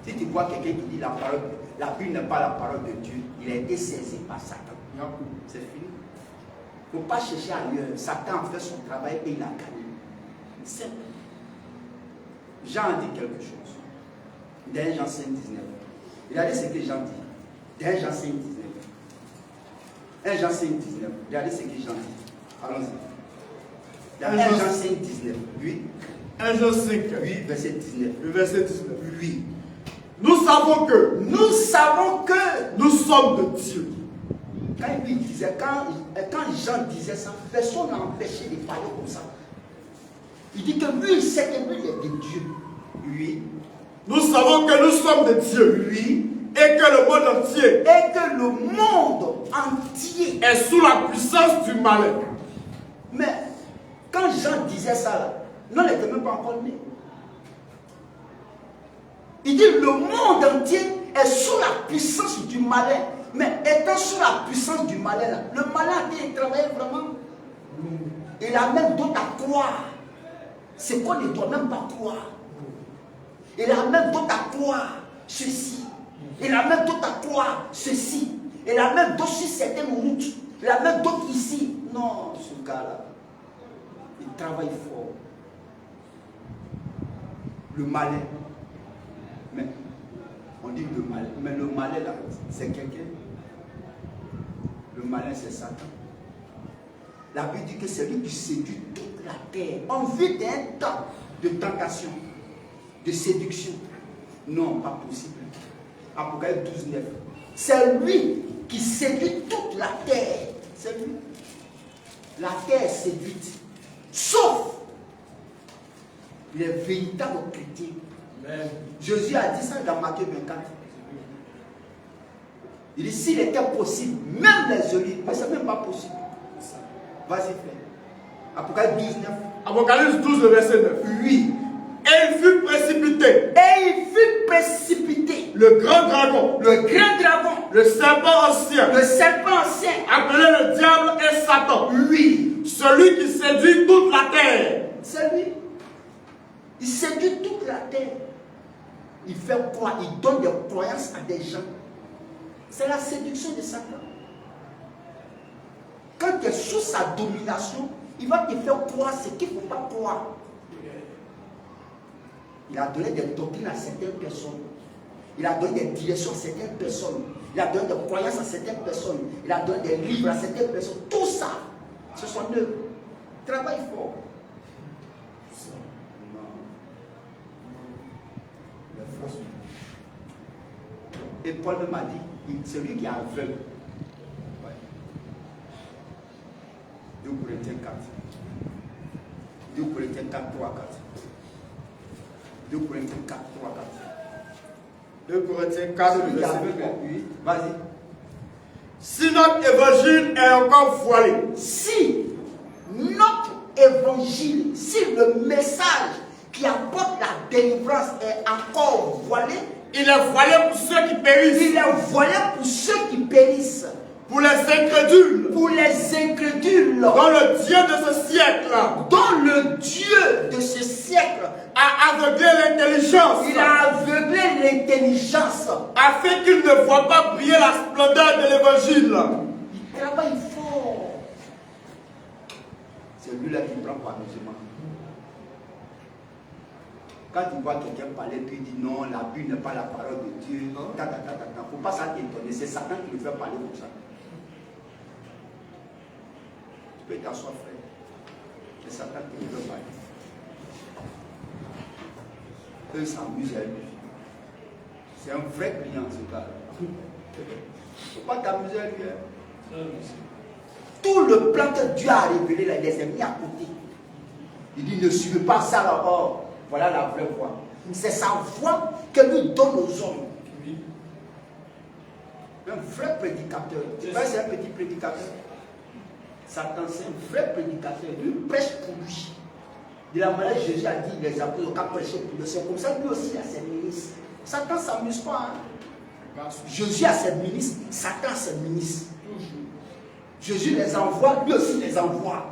Si tu vois quelqu'un qui dit la parole, la Bible n'est pas la parole de Dieu, il a été saisi par Satan. C'est fini. Il ne faut pas chercher ailleurs. Satan a fait son travail et il a gagné. C'est simple. Jean dit quelque chose. Dans Jean 5, 19. Regardez ce que Jean dit. Dans Jean 5, 19. 1 Jean 5, 19. Regardez ce que Jean dit. Allons-y. Dans 1 Jean 5, 19. Oui. 1 Jean 5. Oui, verset 19. Le verset 19. Oui. Nous savons que nous sommes de Dieu. Quand lui disait, quand Jean disait ça, personne n'a empêché de parler comme ça. Il dit que lui, il sait que lui est de Dieu. Oui. Nous savons que nous sommes de Dieu. Oui. Et que le monde entier. Et que le monde entier est sous la puissance du malin. Mais quand Jean disait ça, là, non, il n'était même pas encore né. Il dit le monde entier est sous la puissance du malin. Mais étant sous la puissance du malin, là, le malin il travaille vraiment. Il a même d'autres à croire. C'est qu'on ne doit même pas croire. Il a même d'autres à croire ceci. Il a même d'autres à croire ceci. Il a même d'autres sur certaines routes. Il a même d'autres ici. Non, ce gars-là, il travaille fort. Le malin. Mais on dit le malin. Mais le malin là, c'est quelqu'un. Le malin, c'est Satan. La Bible dit que c'est lui qui séduit toute la terre en vue d'un temps de tentation, de séduction. Non, pas possible. Apocalypse 12, 9. C'est lui qui séduit toute la terre. C'est lui. La terre est séduite. Sauf les véritables chrétiens. Amen. Jésus a dit ça dans Matthieu 24. Il dit s'il était possible, même les olives, mais ce n'est même pas possible. Vas-y, frère. Apocalypse 12, 9. Apocalypse 12, le verset 9. Oui. Et il fut précipité. Et il fut précipité. Le grand dragon. Le grand dragon. Le serpent ancien. Le serpent ancien. Appelé le diable et Satan. Oui. Celui qui séduit toute la terre. C'est lui. Il séduit toute la terre. Il fait quoi? Il donne des croyances à des gens. C'est la séduction de Satan. Quand tu es sous sa domination, il va te faire croire ce qu'il ne faut pas croire. Il a donné des doctrines à certaines personnes. Il a donné des directions à certaines personnes. Il a donné des croyances à certaines personnes. Il a donné des livres à certaines personnes. Tout ça, ce sont eux. Travaille fort. Et Paul m'a dit, c'est lui qui est aveugle. Ouais. 2 Corinthiens 4. 2 Corinthiens 4, 3, 4. 2 Corinthiens 4, 3, 4. 2 Corinthiens 4, Celui qui est verset aveugle, 3. oui. Vas-y. Si notre évangile est encore voilé. Si notre évangile, si le message qui apporte la délivrance est encore voilé, il est voilé pour ceux qui périssent. Il est voilé pour ceux qui périssent. Pour les incrédules. Pour les incrédules. Dont le Dieu de ce siècle. Dont le Dieu de ce siècle a aveuglé l'intelligence. Il a aveuglé l'intelligence. Afin qu'il ne voit pas briller la splendeur de l'évangile. Il travaille fort. C'est lui-là qui prend par amusement. Quand tu vois quelqu'un parler, puis il dit non, la Bible n'est pas la parole de Dieu. Il ne faut pas ça t'étonner. C'est Satan qui le fait parler comme ça. Tu peux t'asseoir, frère. C'est Satan qui le fait parler. Eux s'amusent à lui. C'est un vrai client, ce gars. Il ne faut pas t'amuser à lui. Hein. Tout le plan que Dieu a révélé, là, il les a mis à côté. Il dit ne suivez pas ça là. Oh, voilà la vraie voie. C'est sa voix que lui donne aux hommes. Oui. Un vrai prédicateur. Tu vois, c'est un petit prédicateur. Satan, c'est un vrai prédicateur. Lui prêche pour lui. De la manière Jésus a dit, les apôtres ont prêché pour lui. C'est comme ça lui aussi a ses ministres. Satan ne s'amuse pas. Hein. Jésus a ses ministres, Satan a ses ministres. Jésus les envoie, lui aussi les envoie.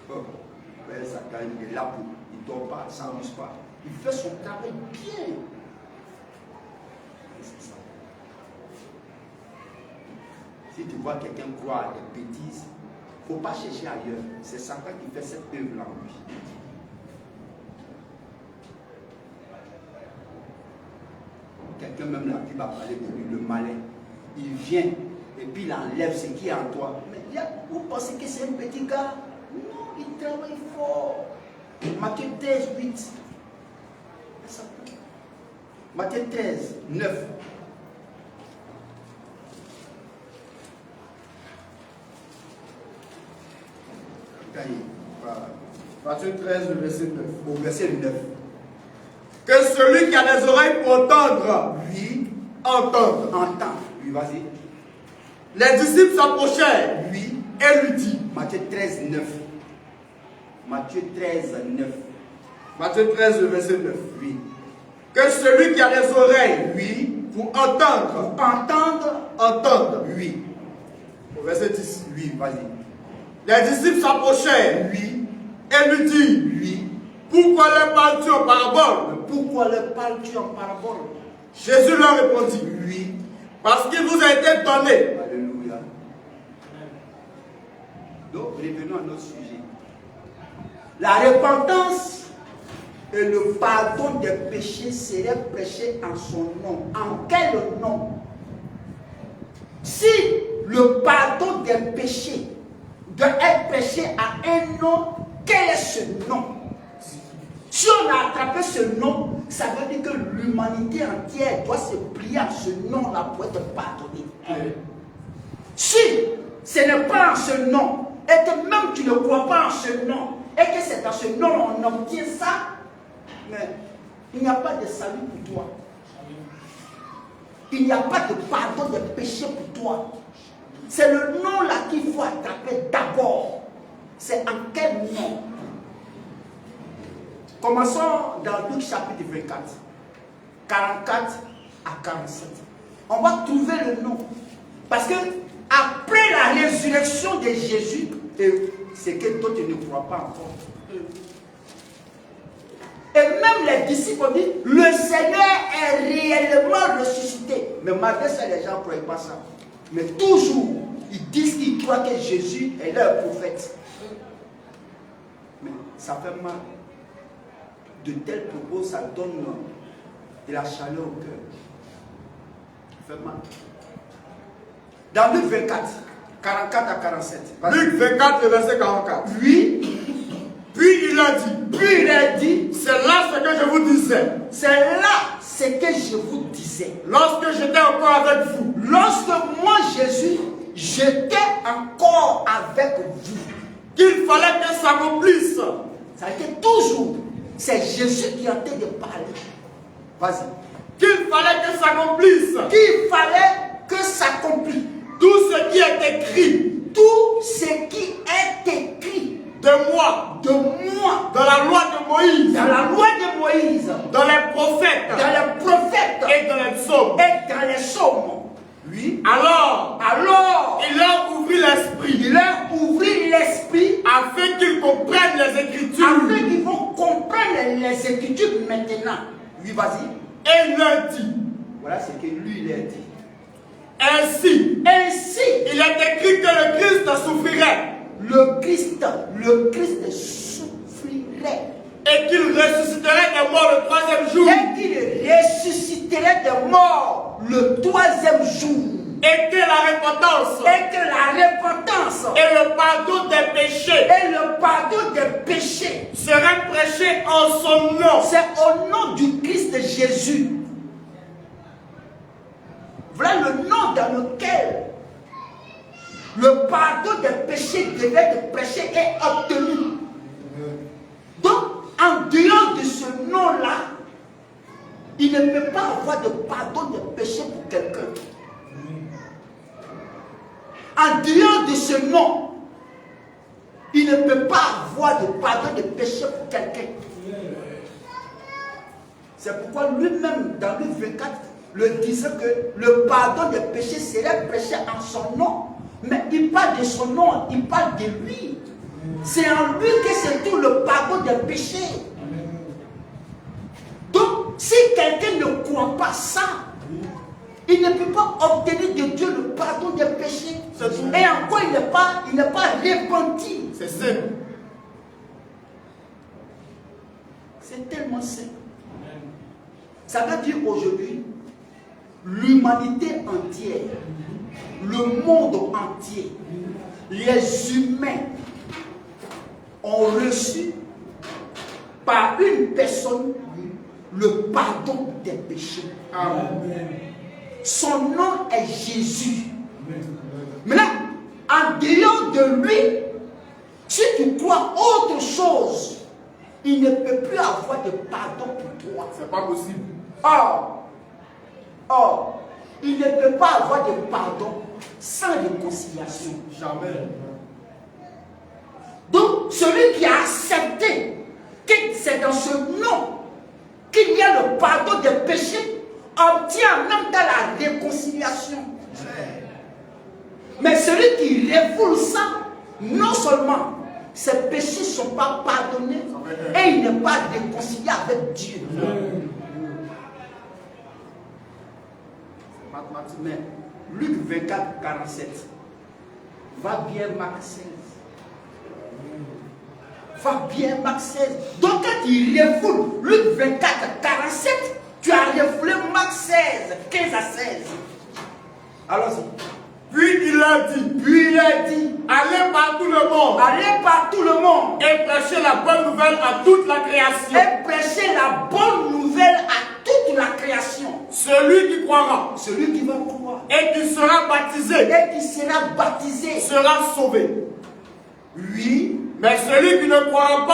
Ouais, Satan, il est là pour. Il ne dort pas, il ne s'amuse pas. Il fait son travail bien. C'est ça. Si tu vois quelqu'un croire à des bêtises, il ne faut pas chercher ailleurs. C'est Satan qui fait cette œuvre-là en lui. Quelqu'un même la Bible va parler de lui, le malin. Il vient et puis il enlève ce qui est en toi. Mais vous pensez que c'est un petit gars? Non, il travaille fort. Matthieu 13, 8. Matthieu 13, 9. Matthieu 13, le verset 9. Au verset 9. Que celui qui a des oreilles pour entendre, lui, entende. Entend. Lui, vas-y. Les disciples s'approchèrent, lui, et lui dit. Matthieu 13, 9. Matthieu 13, 9. Matthieu 13, le verset 9. Oui. Que celui qui a des oreilles, lui, pour entendre, entende. Oui. Au verset 10. Oui, vas-y. Les disciples s'approchèrent, lui, et lui dit. Lui. Pourquoi leur parles-tu en parabole? Pourquoi leur parles-tu en parabole? Jésus leur répondit. Lui. Parce qu'il vous a été donné. Alléluia. Donc, revenons à notre sujet. La repentance et le pardon des péchés seraient prêchés en son nom. En quel nom? Si le pardon des péchés, un péché a un nom, quel est ce nom? Si on a attrapé ce nom, ça veut dire que l'humanité entière doit se plier à ce nom-là pour être pardonné. Si ce n'est pas en ce nom, et que même tu ne crois pas en ce nom, et que c'est dans ce nom on obtient ça, mais il n'y a pas de salut pour toi. Il n'y a pas de pardon de péché pour toi. C'est le nom là qu'il faut attraper d'abord. C'est en quel nom? Commençons dans Luc chapitre 24, 44 à 47. On va trouver le nom. Parce que après la résurrection de Jésus, c'est que toi tu ne crois pas encore. Et même les disciples ont dit, le Seigneur est réellement ressuscité. Mais malgré ça, les gens ne croient pas ça. Mais toujours, ils disent qu'ils croient que Jésus est leur prophète. Mais ça fait mal. De tels propos, ça donne de la chaleur au cœur. Ça fait mal. Dans Luc 24, 44 à 47. Luc 24, verset 44. Puis il a dit, c'est là ce que je vous disais. C'est là ce que je vous disais. Lorsque j'étais encore avec vous. Lorsque moi, Jésus, j'étais encore avec vous. Qu'il fallait que ça s'accomplisse. Ça a été toujours. C'est Jésus qui est en train de parler. Vas-y. Qu'il fallait que ça s'accomplisse. Qu'il fallait que s'accomplisse. Tout ce qui est écrit. Tout ce qui est écrit. De moi. Dans la loi de Moïse. Dans la loi de Moïse. Dans les prophètes. Dans les prophètes. Et dans les psaumes. Oui. Alors, il leur ouvrit l'esprit. Afin qu'ils comprennent les Écritures. Afin qu'ils vont comprendre les Écritures maintenant. Oui, vas-y. Et il leur dit. Voilà ce que lui, il a dit. Ainsi, il est écrit que le Christ souffrirait. Le Christ souffrirait. Et qu'il ressusciterait des morts le troisième jour. Et qu'il ressusciterait des morts le troisième jour. Et que la repentance. Et le pardon des péchés. Serait prêché en son nom. C'est au nom du Christ Jésus. Voilà le nom dans lequel le pardon des péchés devait être prêché et obtenu. Donc, en dehors de ce nom-là, il ne peut pas avoir de pardon des péchés pour quelqu'un. En dehors de ce nom, il ne peut pas avoir de pardon des péchés pour quelqu'un. C'est pourquoi lui-même, dans Luc 24, le disait que le pardon des péchés serait prêché en son nom. Mais il parle de son nom, il parle de lui. C'est en lui que c'est tout le pardon des péchés. Donc, si quelqu'un ne croit pas ça, il ne peut pas obtenir de Dieu le pardon des péchés. Et encore, il n'est pas repenti. C'est simple. C'est tellement simple. Ça veut dire aujourd'hui, l'humanité entière, le monde entier, les humains ont reçu par une personne le pardon des péchés. Amen. Son nom est Jésus. Maintenant, en dehors de lui, si tu crois autre chose, il ne peut plus avoir de pardon pour toi. C'est pas possible. Or, il ne peut pas avoir de pardon sans réconciliation. Jamais. Donc, celui qui a accepté que c'est dans ce nom qu'il y a le pardon des péchés, obtient même dans la réconciliation. Mais celui qui refoule ça, non seulement ses péchés ne sont pas pardonnés, et il n'est pas réconcilié avec Dieu. Mais Luc 24, 47, va bien Marc 16. Va bien Marc 16. Donc quand il refoule Luc 24, 47, tu as refoulé Marc 16, 15 à 16. Allons-y. Puis il leur dit, allez par tout le monde. Allez par tout le monde. Et prêchez la bonne nouvelle à toute la création. Et prêchez la bonne nouvelle à toute la création. Celui qui croira. Celui qui va croire. Et qui sera baptisé. Sera sauvé. Oui. Mais celui qui ne croira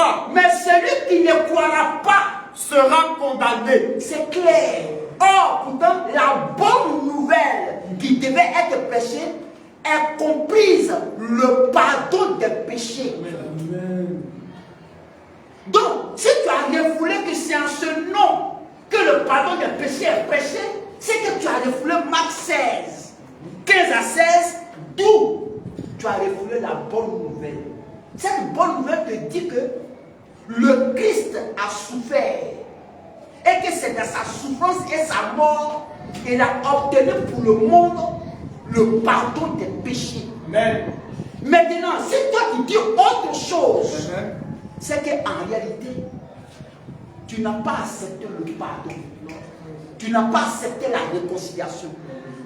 pas. Sera condamné. C'est clair. Or, pourtant, la bonne nouvelle qui devait être prêchée est comprise le pardon des péchés. Amen. Donc, si tu as refoulé que c'est en ce nom que le pardon des péchés est prêché, c'est que tu as refoulé Marc 16, 15 à 16, d'où tu as refoulé la bonne nouvelle. Cette bonne nouvelle te dit que le Christ a souffert et que c'est dans sa souffrance et sa mort qu'il a obtenu pour le monde le pardon des péchés. Amen. Maintenant, si toi tu dis autre chose, c'est qu'en réalité, tu n'as pas accepté le pardon. Tu n'as pas accepté la réconciliation.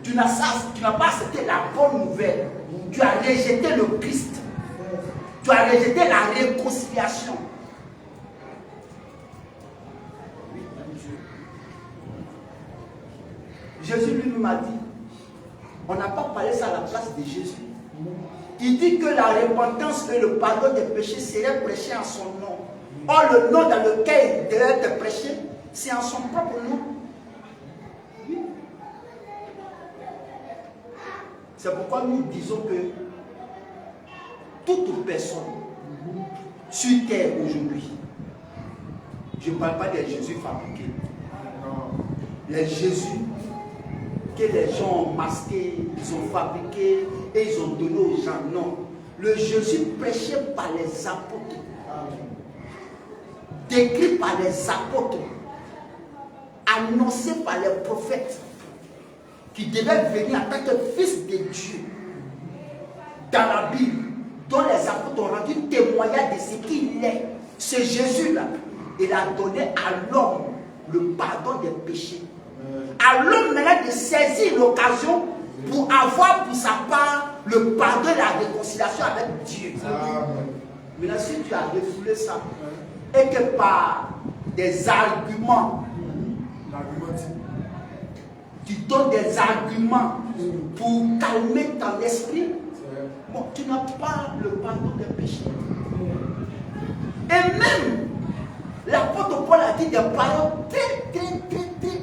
Tu n'as pas accepté la bonne nouvelle. Tu as rejeté le Christ. Tu as rejeté la réconciliation. Jésus lui-même a dit, on n'a pas parlé ça à la place de Jésus. Il dit que la repentance et le pardon des péchés seraient prêchés en son nom. Or, le nom dans lequel il devait être prêché, c'est en son propre nom. Oui. C'est pourquoi nous disons que toute personne sur terre aujourd'hui, je ne parle pas des Jésus fabriqués, les Jésus que les gens ont masqués, ils ont fabriqués et ils ont donné aux gens. Non. Le Jésus prêché par les apôtres, décrit par les apôtres, annoncé par les prophètes, qui devaient venir en tant que fils de Dieu dans la Bible, dont les apôtres ont rendu témoignage de ce qu'il est. Ce Jésus-là, il a donné à l'homme le pardon des péchés. À l'homme maintenant de saisir l'occasion pour avoir pour sa part le pardon et la réconciliation avec Dieu. Maintenant, si tu as refoulé ça, et que par des arguments, tu donnes des arguments pour calmer ton esprit, bon, tu n'as pas le pardon des péchés. Et même, l'apôtre Paul a dit des paroles très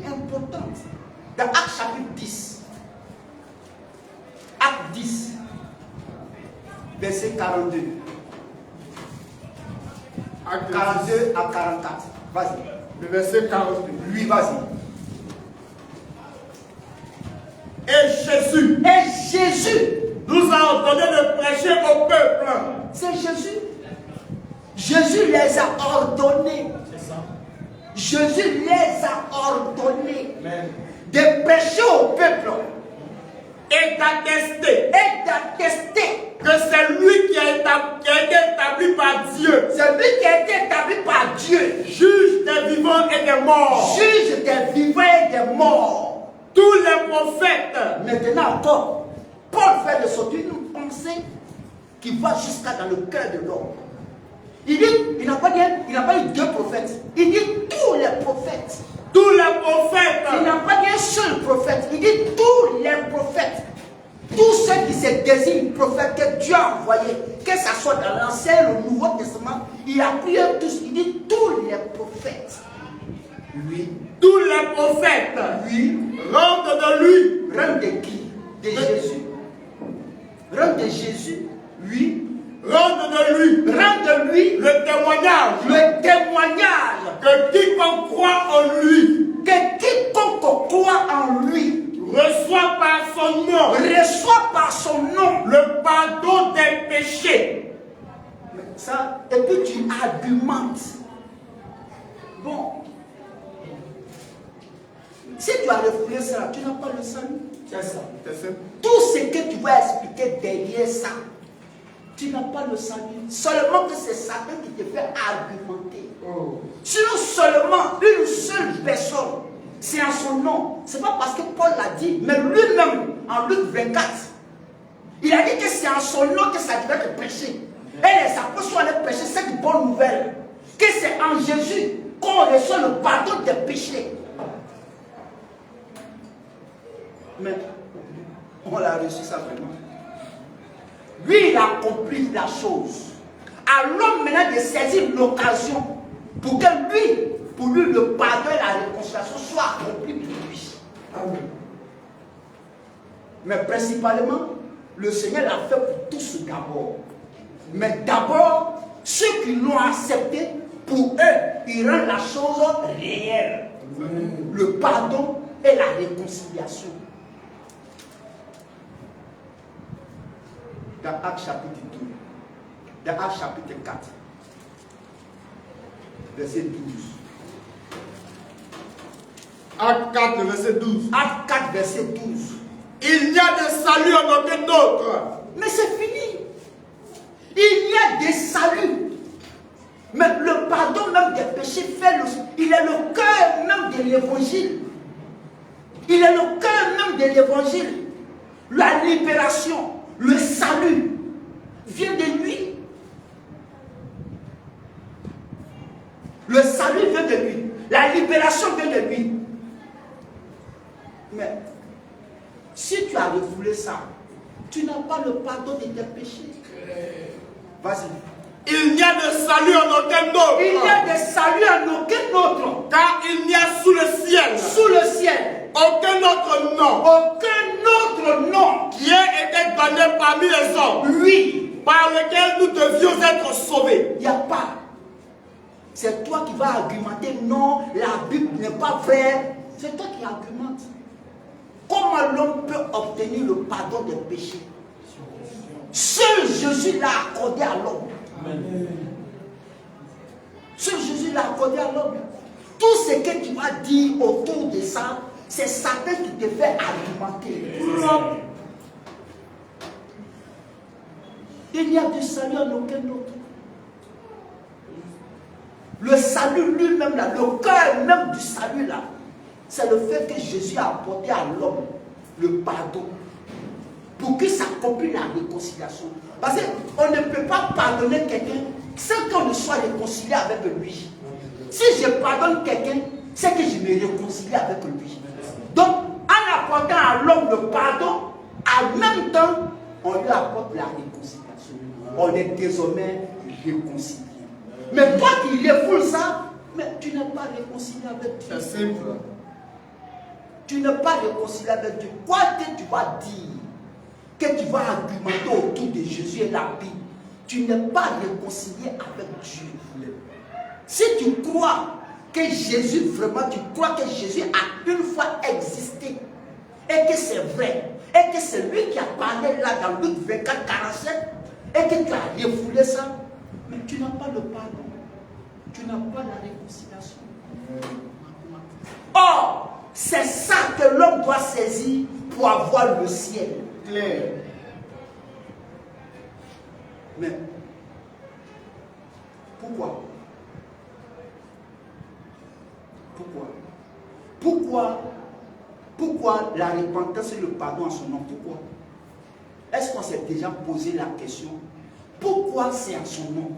importantes. Dans Actes chapitre 10. Actes 10. Verset 42. 42 à 44. Vas-y. Le verset 42. Lui, vas-y. Et Jésus nous a ordonné de prêcher au peuple. C'est Jésus. Jésus les a ordonnés. C'est ça. Jésus les a ordonnés de prêcher au peuple et d'attester que c'est lui qui a été établi par Dieu. C'est lui qui a été établi par Dieu. Juge des vivants et des morts. Juge des vivants et des morts. Tous les prophètes. Maintenant encore, Paul fait de sortir une pensée qui va jusqu'à dans le cœur de l'homme. Il dit, il n'a pas dit deux prophètes. Il dit tous les prophètes. Tous les prophètes. Il n'a pas dit un seul prophète. Il dit tous les prophètes. Tous ceux qui se désignent prophètes que Dieu a envoyés, que ce soit dans l'Ancien et le Nouveau Testament, il a pris tous. Il dit tous les prophètes. Oui. Tous les prophètes. Oui. Rendent de lui. Rendent de qui? De Jésus. Rendent de Jésus. Oui. Rendent de lui le témoignage que quiconque croit en lui, reçoit par son nom le pardon des péchés. Ça, et puis tu argumentes. Bon, si tu as refoulé ça, tu n'as pas le salut. C'est ça. Tout ce que tu vas expliquer derrière ça, tu n'as pas le salut. Seulement que c'est Satan qui te fait argumenter. Sinon seulement une seule personne, c'est en son nom. Ce n'est pas parce que Paul l'a dit, mais lui-même, en Luc 24, Il a dit que c'est en son nom que ça devait être prêché. Et les apôtres sont allés prêcher cette bonne nouvelle. Que c'est en Jésus qu'on reçoit le pardon des péchés. Mais on l'a reçu ça vraiment. Lui, il a compris la chose. À l'homme maintenant de saisir l'occasion pour que lui, pour lui, le pardon et la réconciliation soient accomplis pour lui. Mais principalement, le Seigneur l'a fait pour tous d'abord. Mais d'abord, ceux qui l'ont accepté, pour eux, il rend la chose réelle. Le pardon et la réconciliation. Dans Actes chapitre 12, dans Actes chapitre 4, verset 12. Acte 4, verset 12. Acte 4, verset 12. Il n'y a de salut en aucun autre. Mais c'est fini. Il y a des saluts. Mais le pardon même des péchés il est le cœur même de l'évangile. Il est le cœur même de l'évangile. La libération, le salut vient de lui. Le salut vient de lui. La libération vient de lui. Mais si tu as refoulé ça, tu n'as pas le pardon de tes péchés. Vas-y. Il n'y a de salut en aucun autre. Il n'y a de salut en aucun autre. Car il n'y a sous le ciel, Sous le ciel, aucun autre nom aucun autre nom qui ait été donné parmi les hommes, oui, par lequel nous devions être sauvés. il n'y a pas. C'est toi qui vas argumenter. Non, la Bible n'est pas vraie. C'est toi qui argumentes. Comment l'homme peut obtenir le pardon des péchés? Seul Jésus l'a accordé à l'homme. Seul Jésus l'a accordé à l'homme. Tout ce que tu vas dire autour de ça, c'est Satan qui te fait argumenter. Il n'y a de salut en aucun autre. Le salut lui-même, là, le cœur même du salut, là, c'est le fait que Jésus a apporté à l'homme le pardon pour que s'accomplisse la réconciliation. Parce qu'on ne peut pas pardonner quelqu'un sans qu'on ne soit réconcilié avec lui. Si je pardonne quelqu'un, c'est que je me réconcilie avec lui. Donc, en apportant à l'homme le pardon, en même temps, on lui apporte la réconciliation. On est désormais réconcilié. Mais toi qui refoules ça, mais tu n'es pas réconcilié avec Dieu. C'est simple. Tu n'es pas réconcilié avec Dieu. Quoi que tu vas dire, que tu vas argumenter autour de Jésus et la Bible, tu n'es pas réconcilié avec Dieu. Si tu crois que Jésus, vraiment, tu crois que Jésus a une fois existé, et que c'est vrai, et que c'est lui qui a parlé là dans Luc 24, 47, et que tu as refoulé ça, mais tu n'as pas le pardon. Tu n'as pas la réconciliation. Or, c'est ça que l'homme doit saisir pour avoir le ciel. Clair. Mais pourquoi? Pourquoi la repentance et le pardon en son nom? Pourquoi? Est-ce qu'on s'est déjà posé la question? Pourquoi c'est en son nom?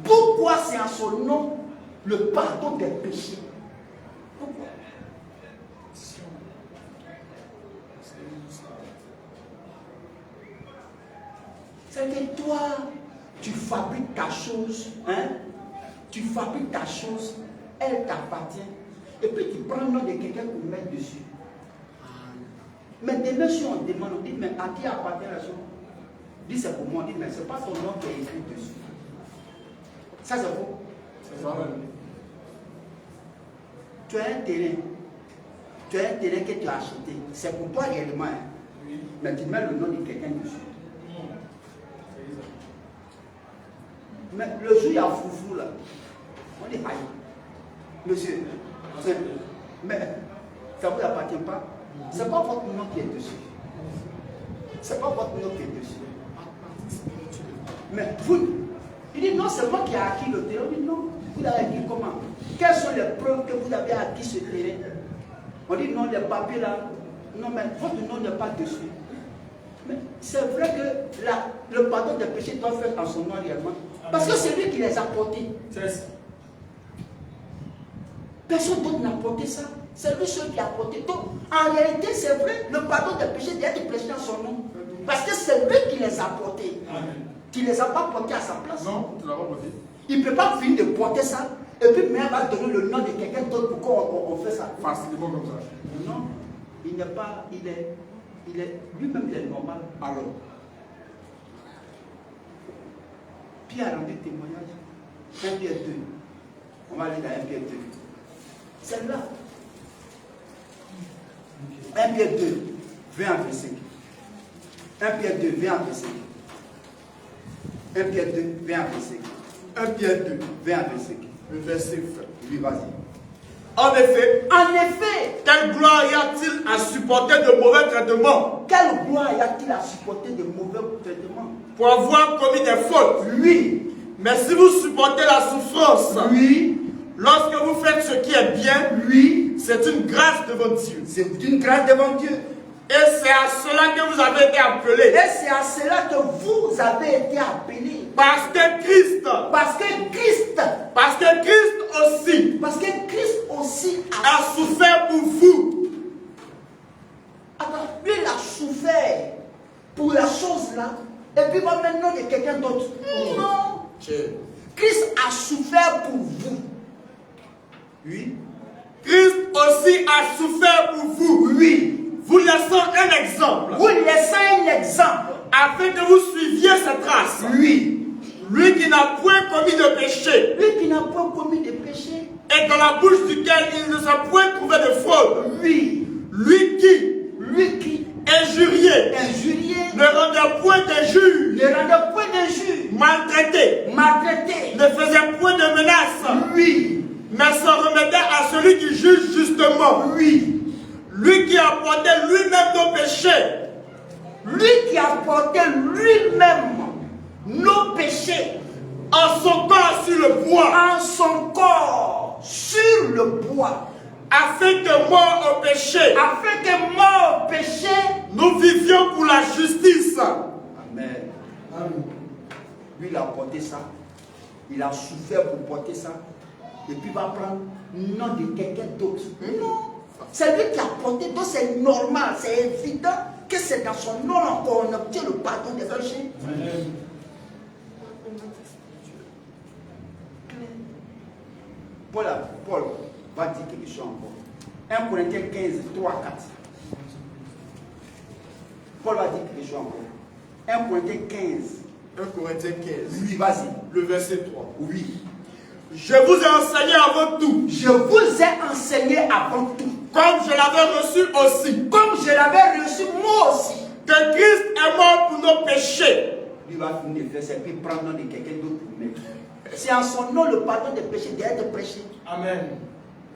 Pourquoi c'est en son nom le pardon des péchés? Pourquoi? C'est que toi, tu fabriques ta chose, hein? Tu fabriques ta chose, elle t'appartient, et puis tu prends le nom de quelqu'un pour mettre dessus. Mais demain, si on demande, on dit, mais à qui appartient la chose? On dit, c'est pour moi, on dit, mais ce n'est pas ton nom qui est écrit dessus. Ça, c'est faux. C'est ça. Tu as un terrain. Tu as un terrain que tu as acheté. C'est pour toi réellement. Hein? Oui. Mais tu mets le nom de quelqu'un dessus. Mais le jour, il y a foufou là. On dit, aïe. Monsieur, mais ça ne vous appartient pas. Ce n'est pas votre nom qui est dessus. Ce n'est pas votre nom qui est dessus. Mais vous, il dit non, c'est moi qui ai acquis le terrain. Il dit non, vous l'avez acquis comment? Quelles sont les preuves que vous avez acquis ce terrain? On dit non, les papiers là, non, mais votre nom n'est pas dessus. Mais c'est vrai que le pardon des péchés doit faire en son nom réellement. Parce que c'est lui qui les a portés. Personne d'autre n'a porté ça. C'est lui seul qui a porté. Donc, en réalité, c'est vrai, le pardon des péchés doit être prêché en son nom. Parce que c'est lui qui les a portés. Qui ne les a pas portés à sa place. Non, tu ne l'as pas porté. Il ne peut pas finir de porter ça. Et puis, même va donner le nom de quelqu'un d'autre. Pourquoi on fait ça? Facilement comme ça. Non, il n'est pas. Lui-même, il est normal. Alors, Pierre a rendu témoignage. 1 Pierre 2. On va aller dans 1 Pierre 2. Celle-là. 1 Pierre 2, 20 à 25. 1 Pierre 2, 20 à 25. 1 Pierre 2, 20 à 25. 1 Pierre 2, 20 à 25. le verset 20. Oui, vas-y. En effet, quelle gloire y a-t-il à supporter de mauvais traitements? Quelle gloire y a-t-il à supporter de mauvais traitements? Pour avoir commis des fautes. Oui. Mais si vous supportez la souffrance, Oui. lorsque vous faites ce qui est bien, Oui. c'est une grâce devant Dieu. C'est une grâce devant Dieu. Et c'est à cela que vous avez été appelés. Et c'est à cela que vous avez été appelés. Parce que Christ aussi a souffert pour vous. Attends, lui il a souffert pour la chose là. Et puis va maintenant il y a quelqu'un d'autre. Non. Christ a souffert pour vous. Oui. Christ aussi a souffert pour vous. Oui. Vous laissant un exemple. Vous laissant un exemple. Afin que vous suiviez ses traces. Oui. Lui qui n'a point commis de péché. Lui qui n'a point commis de péché. Et dans la bouche duquel il ne s'est point trouvé de fraude. Oui. Lui qui injurié. Ne rendait point d'injure. Maltraité. Ne faisait point de menaces. Oui. Mais s'en remettait à celui qui juge justement. Oui. Lui qui a porté lui-même nos péchés. Lui qui a porté lui-même nos péchés. En son corps sur le bois. En son corps sur le bois. Afin que mort au péché. Afin que mort au péché. Nous vivions pour la justice. Amen. Lui il a porté ça. Il a souffert pour porter ça. Et puis il va prendre le nom de quelqu'un d'autre. Non. C'est lui qui a porté, donc c'est normal, c'est évident que c'est dans son nom qu'on obtient le pardon des péchés. Paul va dire quelque chose encore. 1 Corinthiens 15, 3, 4. Paul va dire quelque chose encore. 1 Corinthiens 15. 1 Corinthiens 15. Oui, vas-y. Le verset 3. Oui. Je vous ai enseigné avant tout. Je vous ai enseigné avant tout. Comme je l'avais reçu aussi. Comme je l'avais reçu moi aussi. Que Christ est mort pour nos péchés. Lui va finir de faire ça et puis prendre le nom de quelqu'un d'autre pour mettre. C'est en son nom le pardon des péchés doit être prêché. Amen.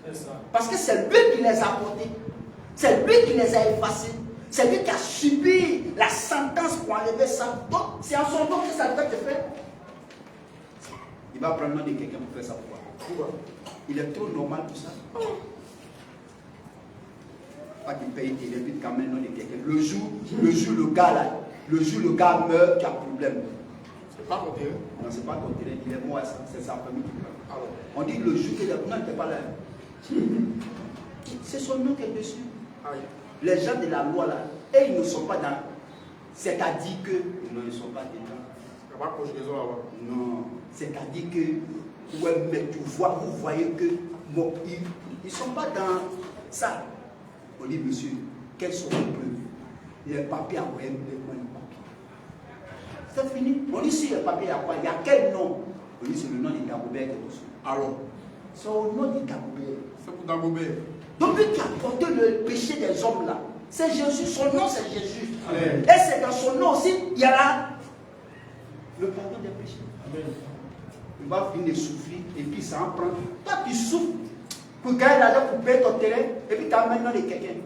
C'est ça. Parce que c'est lui qui les a portés. C'est lui qui les a effacés. C'est lui qui a subi la sentence pour enlever ça. Donc, c'est en son nom que ça doit être fait. Il va prendre le nom de quelqu'un pour faire ça. Pourquoi? Il est trop normal pour ça. Pas qu'il paye et puis quand même le nom de quelqu'un. Le jour le gars meurt, tu as problème. C'est pas mon terrain. Non, c'est pas ton terrain, il est mort, c'est sa famille qui meurt. Alors, on dit le jour que le nom n'était pas là. C'est son nom qui est dessus. Les gens de la loi là, et ils ne sont pas dans. C'est-à-dire que. Non, ils ne sont pas dedans. Il n'y a pas de conjugaison là-bas. Non, c'est-à-dire que. Ouais, mais tu vois, vous voyez que. Bon, ils ne sont pas dans ça. On dit, monsieur, quelles sont les preuves? Les papiers à quoi? Les papiers. C'est fini. On dit, si les papiers à quoi? Il y a quel nom? On dit, c'est le nom de Dagobert qui est dessus. Alors, c'est au nom de Dagobert. c'est pour Dagobert. Donc, lui qui a porté le péché des hommes là, c'est Jésus. Son nom, c'est Jésus. Amen. Et c'est dans son nom aussi, il y a là le pardon des péchés. Amen. Il va finir de souffrir et puis ça en prend. Toi, tu souffres pour gagner l'argent pour payer ton terrain et puis tu as maintenant de quelqu'un.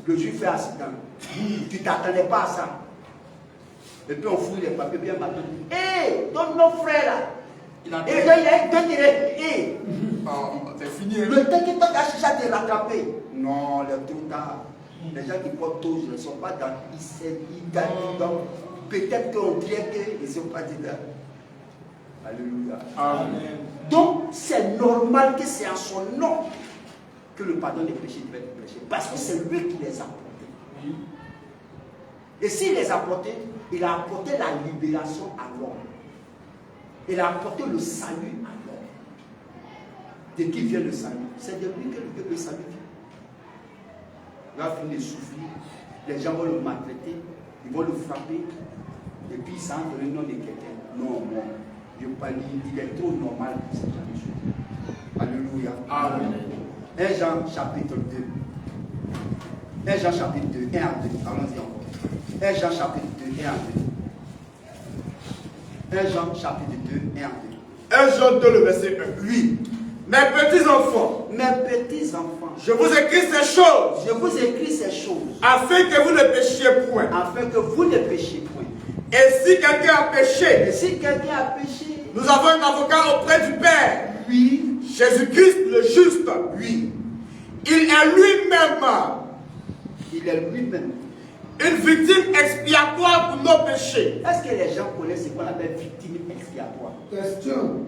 Le juif fait accident. Tu ne t'attendais pas à ça. Et puis on fouille les papiers bien matin. Hé, donc nos frères là. Il a deux terrains. Hé, C'est fini. Hein? Le temps que toi as cherché à te rattraper. Non, le trop tard. Les gens qui portent tôt, ils ne sont pas dans ils gagnent. Donc, peut-être qu'on dirait qu'ils ne sont pas dedans. Alléluia. Amen. Donc, c'est normal que c'est en son nom que le pardon des péchés devait être prêché. Parce que c'est lui qui les a apportés. Oui. Et s'il les a apportés, il a apporté la libération à l'homme. Il a apporté le salut à l'homme. De qui vient le salut? C'est de lui que le salut vient. Il va finir de souffrir. Les gens vont le maltraiter. Ils vont le frapper. Et puis ça entre le nom de quelqu'un. Non, moi. Je ne pas dire, il est trop normal pour cette chose. Alléluia. Amen. 1 Jean chapitre 2. 1 Jean chapitre 2, 1 à 2. Allons-y encore. 1 Jean chapitre 2, 1 à 2. 1 Jean chapitre 2, 1 à 2. 1 Jean 2, le verset 1. Oui. Mes petits enfants, Je je vous écris ces choses vous écris ces choses afin que vous ne péchiez point. afin que vous ne péchiez point. Et si quelqu'un a péché, Et si quelqu'un a péché, nous avons un avocat auprès du Père, oui, Jésus-Christ le juste. Oui. Il est lui-même Il est lui-même. une victime expiatoire pour nos péchés. est-ce que les gens connaissent ce qu'on appelle victime expiatoire? Question.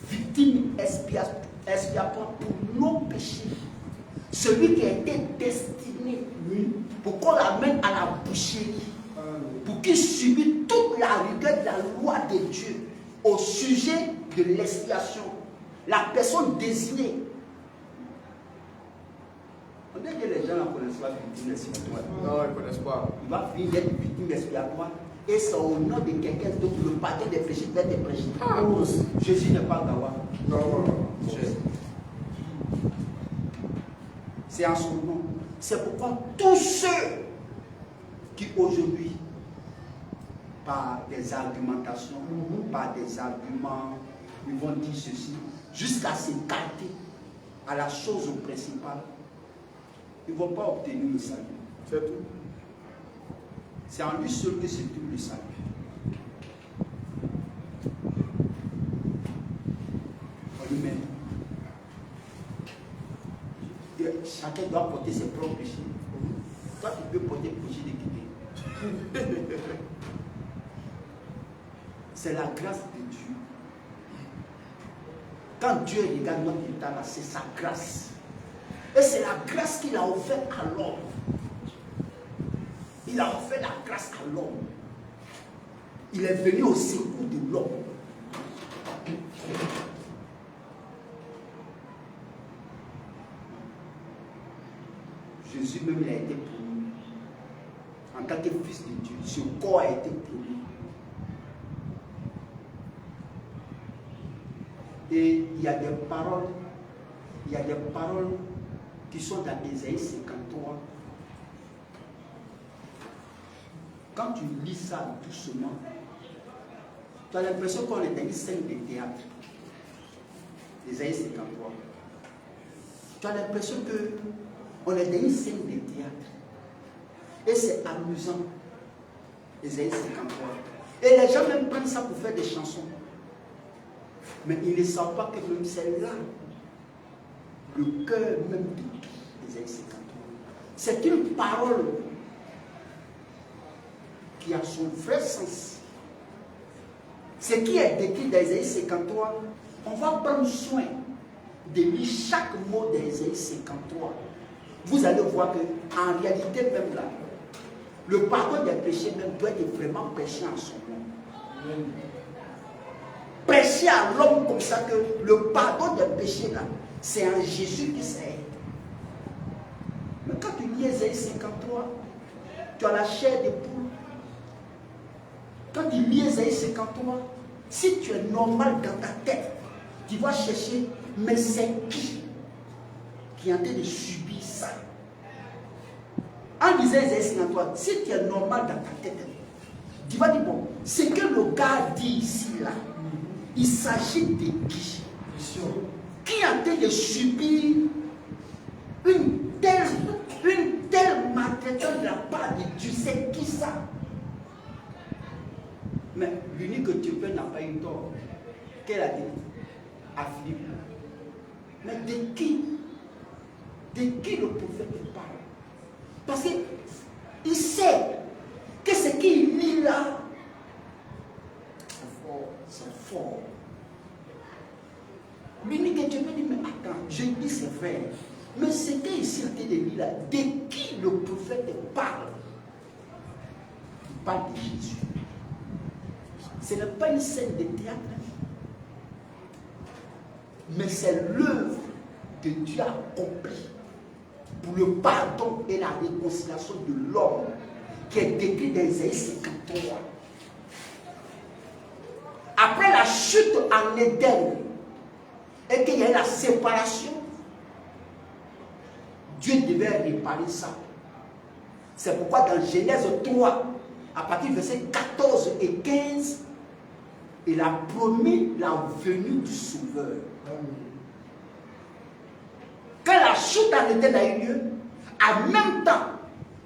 Victime expiatoire pour nos péchés. Celui qui a été destiné pour qu'on l'amène à la boucherie, pour qu'il subisse toute la rigueur de la loi de Dieu au sujet de l'expiation. La personne désignée. On dit que les gens ne connaissent pas victime expiatoire. Non, ils ne connaissent pas. Il va finir d'être victime expiatoire et c'est au nom de quelqu'un d'autre le pardon des péchés va être prêché. Jésus n'est pas Gawa. Non. C'est en son nom. C'est pourquoi tous ceux qui aujourd'hui, par des argumentations, par des arguments, ils vont dire ceci, jusqu'à s'écarter à la chose principale, ils ne vont pas obtenir le salut. C'est tout. C'est en lui seul que se trouve le salut. En lui-même. Chacun doit porter ses propres péchés. Toi, tu peux porter le péché de quelqu'un. C'est la grâce de Dieu. Quand Dieu regarde notre état là, c'est sa grâce. Et c'est la grâce qu'il a offerte à l'homme. Il a offert la grâce à l'homme. Il est venu au secours de l'homme. Jésus même il a été pour nous. En tant que fils de Dieu, ce corps a été pour nous. Et il y a des paroles, qui sont dans Ésaïe 53. Quand tu lis ça doucement, tu as l'impression qu'on est dans une scène de théâtre. Ésaïe 53. Tu as l'impression qu'on est dans une scène de théâtre. Et c'est amusant. Ésaïe 53. Et les gens même prennent ça pour faire des chansons. Mais ils ne savent pas que même celle-là, le cœur même d'Ésaïe 53, c'est une parole qui a son vrai sens. Ce qui est décrit dans Ésaïe 53, on va prendre soin de lire chaque mot d'Ésaïe 53. Vous allez voir qu'en réalité même là, le pardon des péchés même doit être vraiment prêché en son nom. Prêcher à l'homme comme ça que le pardon des péchés là, c'est en Jésus qui s'aide. Mais quand tu lis Ésaïe 53, tu as la chair de poule. Quand tu lis Ésaïe 53, si tu es normal dans ta tête, tu vas chercher, mais c'est qui est en train de subir ça? En lisant Ésaïe 53, si tu es normal dans ta tête, tu vas dire, bon, ce que le gars dit ici, là, il s'agit de qui? Qui est en train de subir une telle maltraitance de la part de Dieu? C'est qui ça? Mais l'unique Dieu n'a pas eu tort. qu'elle a dit à Philippe. Mais de qui le prophète parle? Parce qu'il sait que ce qu'il lit là, c'est fort. Lui, que Dieu me dit, mais attends, je dis c'est vrai. Mais ce qu'ici il dit là, de qui le prophète parle? Il parle de Jésus. Ce n'est pas une scène de théâtre, mais c'est l'œuvre que Dieu a accomplie pour le pardon et la réconciliation de l'homme qui est décrit dans Isaïe 53. Après la chute en Éden et qu'il y a eu la séparation, Dieu devait réparer ça. C'est pourquoi dans Genèse 3, à partir du verset 14 et 15, il a promis la venue du Sauveur. Quand la chute en Éden a eu lieu, en même temps,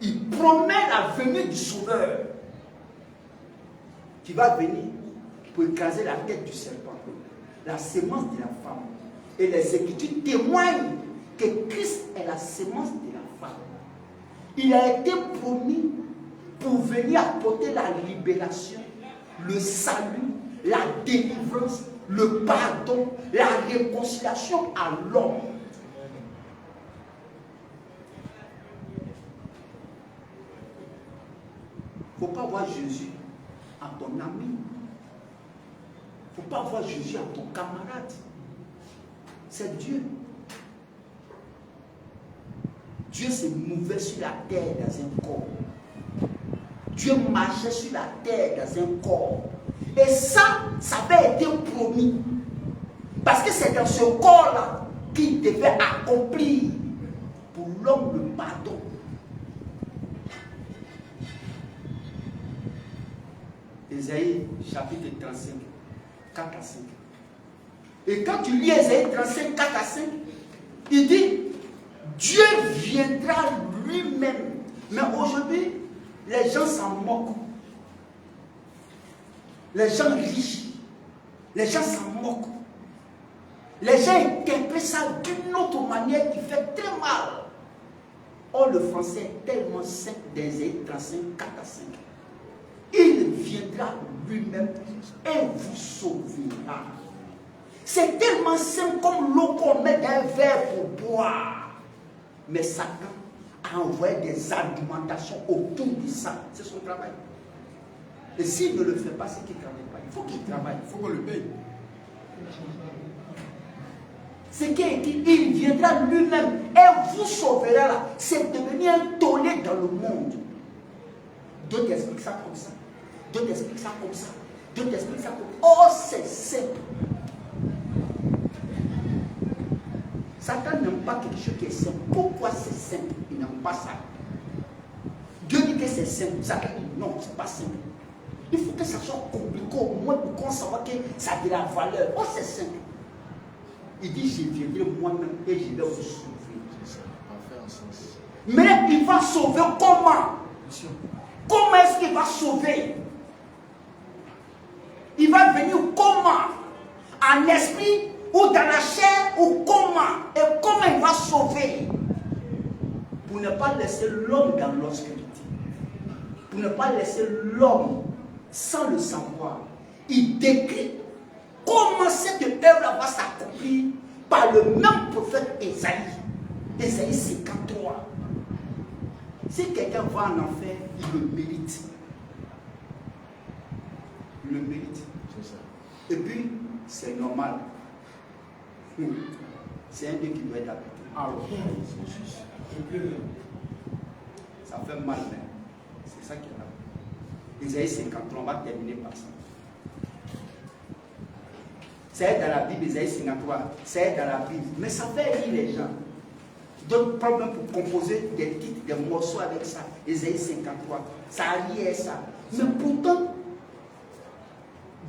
il promet la venue du Sauveur qui va venir pour écraser la tête du serpent, la sémence de la femme. Et les Écritures témoignent que Christ est la sémence de la femme. Il a été promis pour venir apporter la libération, le salut, la délivrance, le pardon, la réconciliation à l'homme. Il ne faut pas voir Jésus en ton ami. Il ne faut pas voir Jésus en ton camarade. C'est Dieu. Dieu se mouvait sur la terre dans un corps. Dieu marchait sur la terre dans un corps. Et ça avait été promis. Parce que c'est dans ce corps-là qu'il devait accomplir pour l'homme le pardon. Ésaïe chapitre 35, 4 à 5. Et quand tu lis Ésaïe 35, 4 à 5, il dit, Dieu viendra lui-même. Mais aujourd'hui, les gens s'en moquent. Les gens riches, les gens s'en moquent. Les gens interprètent ça d'une autre manière qui fait très mal. Or, le français est tellement simple d'Ésaïe 35, 4 à 5. Il viendra lui-même et vous sauvera. C'est tellement simple comme l'eau qu'on met dans un verre pour boire. Mais Satan a envoyé des argumentations autour de ça. C'est son travail. Et s'il ne le fait pas, c'est qu'il ne travaille pas. Il faut qu'il travaille. Il faut qu'on le paye. C'est qu'il viendra lui-même et vous sauvera là. C'est devenu un tollé dans le monde. D'autres expliquent ça comme ça. D'autres expliquent ça comme ça. D'autres expliquent ça comme ça. Oh, c'est simple. Satan n'aime pas quelque chose qui est simple. Pourquoi c'est simple? Il n'aime pas ça. Dieu dit que c'est simple. Satan dit non, c'est pas simple. Il faut que ça soit compliqué au moins pour qu'on sache que ça a de la valeur. Oh, c'est simple. Il dit, je viendrai moi-même et je vais vous sauver. Mais il va sauver comment? Comment est-ce qu'il va sauver? Il va venir comment? En esprit ou dans la chair ou comment? Et comment il va sauver? Pour ne pas laisser l'homme dans l'obscurité. Pour ne pas laisser l'homme sans le savoir. Il décrit comment cette œuvre va s'accomplir par le même prophète Ésaïe. Ésaïe 53. Si quelqu'un va en enfer, il le mérite. Il le mérite. Et puis, c'est normal. C'est un Dieu qui doit être avec nous. Alors, ça fait mal, mais c'est ça qui est là. Ésaïe 53, on va terminer par ça. C'est dans la Bible, Ésaïe 53, c'est dans la Bible. Mais ça fait rire les gens. D'autres problèmes pour composer des titres, des morceaux avec ça. Ésaïe 53, ça allie ça. Mais pourtant,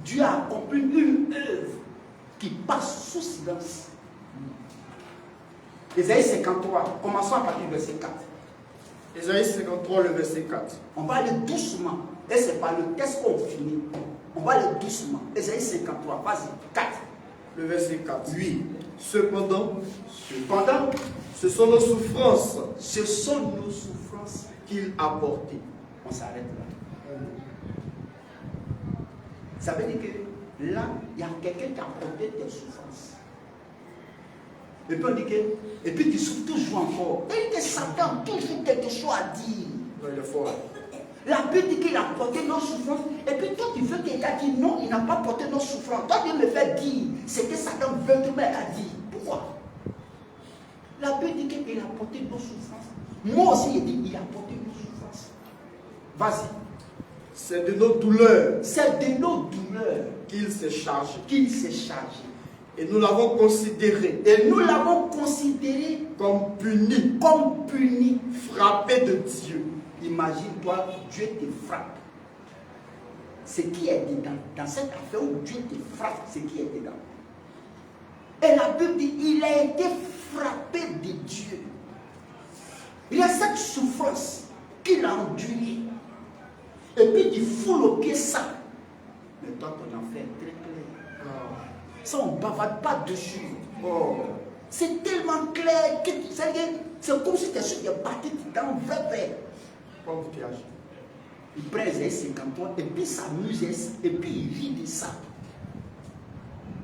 Dieu a accompli une œuvre qui passe sous silence. Ésaïe 53, commençons à partir du verset 4. Ésaïe 53, le verset 4. On va aller doucement. Et c'est par le texte qu'on finit. On va aller doucement. Ésaïe 53, vas-y, 4. Le verset 4. Oui. Cependant, Cependant, ce sont nos souffrances ce sont nos souffrances. qu'il a portées. On s'arrête là. Ça veut dire que là, il y a quelqu'un qui a porté tes souffrances. Et puis on dit que, et puis tu souffres toujours encore. Et que Satan a toujours quelque chose à dire. Non, il est fort. La Bible dit qu'il a porté nos souffrances. Et puis toi, tu veux quelqu'un qui dit non, il n'a pas porté nos souffrances. Toi, tu me fais dire ce que Satan veut te mettre à dire. Pourquoi? La Bible dit qu'il a porté nos souffrances. Moi aussi, il dit qu'il a porté nos souffrances. Vas-y. C'est de nos douleurs C'est de nos douleurs qu'il s'est chargé. qu'il s'est chargé. Et nous l'avons considéré Et nous l'avons considéré comme puni, frappé de Dieu. Imagine-toi, Dieu te frappe. Ce qui est dedans, dans cette affaire où Dieu te frappe, ce qui est dedans. Et la Bible dit, il a été frappé de Dieu. Il y a cette souffrance qu'il a endurée. Et puis tu fous le pied ça. Mais toi, ton affaire est très clair. Ça, on ne bavarde pas dessus. Oh, C'est tellement clair que c'est comme si tu es sur des bâtis dans un vrai. comme bouteillage. Il prend les 53 et puis il s'amuse et puis il rit de ça.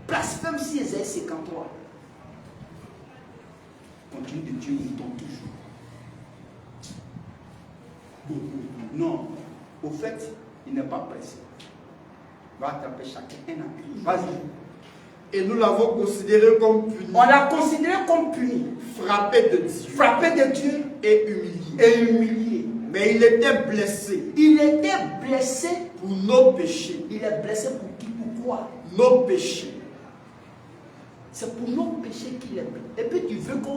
Blasphème si les 53. Continue de Dieu, il tombe toujours. Non, au fait, il n'est pas pressé. Va attraper chacun un à un. Vas-y. Et nous l'avons considéré comme puni, On l'a considéré comme puni, frappé de Dieu frappé de Dieu et humilié. et humilié. Mais il était blessé Il était blessé. pour nos péchés. Il est blessé pour qui? Pourquoi? Nos péchés. C'est pour nos péchés qu'il est blessé. Et puis tu veux que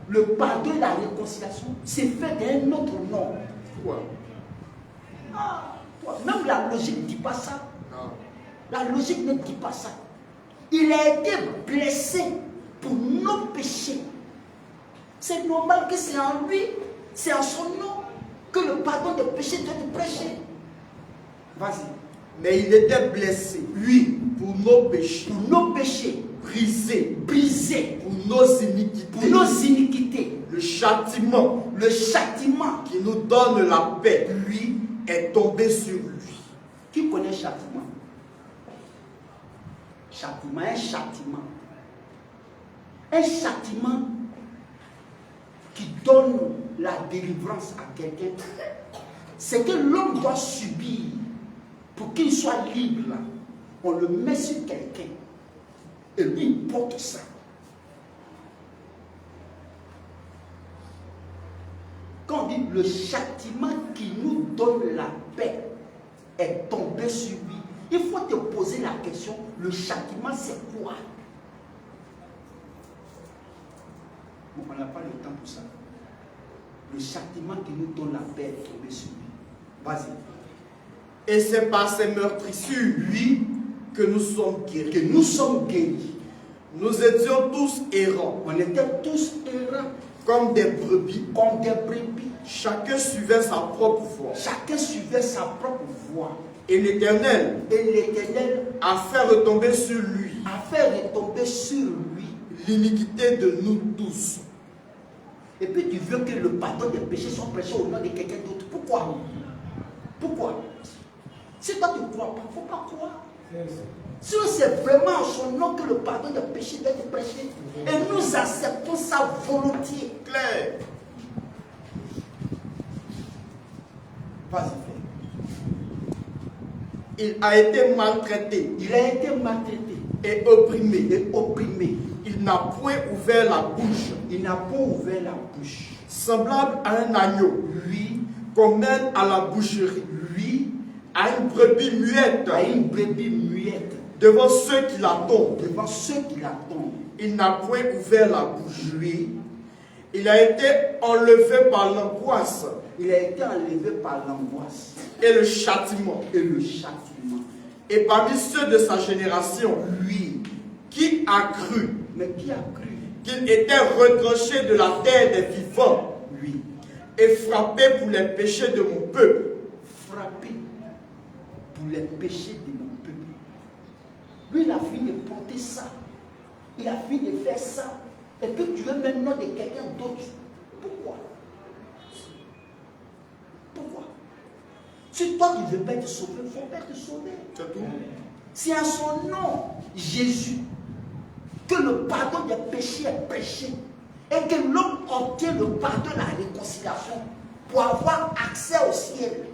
le pardon et la réconciliation c'est fait d'un autre nom. Quoi? Ah, même la logique ne dit pas ça. Non. La logique ne dit pas ça. Il a été blessé pour nos péchés. C'est normal que c'est en lui, c'est en son nom que le pardon des péchés doit être prêché. Vas-y. Mais il était blessé, Oui, pour nos péchés, pour nos péchés, brisé, brisé pour nos iniquités. pour nos iniquités. Le châtiment Le châtiment, qui nous donne la paix, lui, est tombé sur lui. qui connaît châtiment? Châtiment, un châtiment. Un châtiment qui donne la délivrance à quelqu'un. C'est que l'homme doit subir pour qu'il soit libre. On le met sur quelqu'un. Et lui, il porte ça. Quand on dit le châtiment qui nous donne la paix est tombé sur lui, il faut te poser la question, le châtiment c'est quoi? Bon, on n'a pas le temps pour ça. Le châtiment qui nous donne la paix est tombé sur lui. Vas-y. Et c'est par ces meurtrissures, lui, que nous sommes guéris. Que nous sommes guéris. Nous étions tous errants, On était tous errants, comme des brebis. comme des brebis. Chacun suivait sa propre voie. Chacun suivait sa propre voie. Et l'Éternel Et l'Éternel a fait retomber sur lui a fait retomber sur lui. l'iniquité de nous tous. Et puis tu veux que le pardon des péchés soit prêché au nom de quelqu'un d'autre. Pourquoi? Pourquoi? Si toi tu ne crois pas, il ne faut pas croire. Si c'est vraiment en son nom que le pardon des péchés doit être prêché, et nous acceptons sa volontiers. Claire. Vas-y, frère. Il a été maltraité Il a été maltraité et opprimé. et opprimé. Il n'a point ouvert la bouche. Il n'a pas ouvert la bouche. Semblable à un agneau, Lui, qu'on mène à la boucherie, lui, à une brebis muette, a une brebis muette devant ceux qui l'attendent. devant ceux qui l'attendent. Il n'a point ouvert la bouche. Lui, Il a été enlevé par l'angoisse il a été enlevé par l'angoisse et le châtiment. et le châtiment. Et parmi ceux de sa génération, Lui, qui a cru mais qui a cru? qu'il était retranché de la terre des vivants Lui, et frappé pour les péchés de mon peuple. frappé pour les péchés de mon peuple. Lui, il a fini de porter ça. Il a fini de faire ça. Et puis tu veux maintenant de quelqu'un d'autre. Pourquoi? Pourquoi? Si toi tu ne veux pas être sauvé, il ne faut pas être sauvé. C'est tout. C'est à son nom, Jésus, que le pardon des péchés est prêché. Et que l'homme obtient le pardon et la réconciliation pour avoir accès au ciel.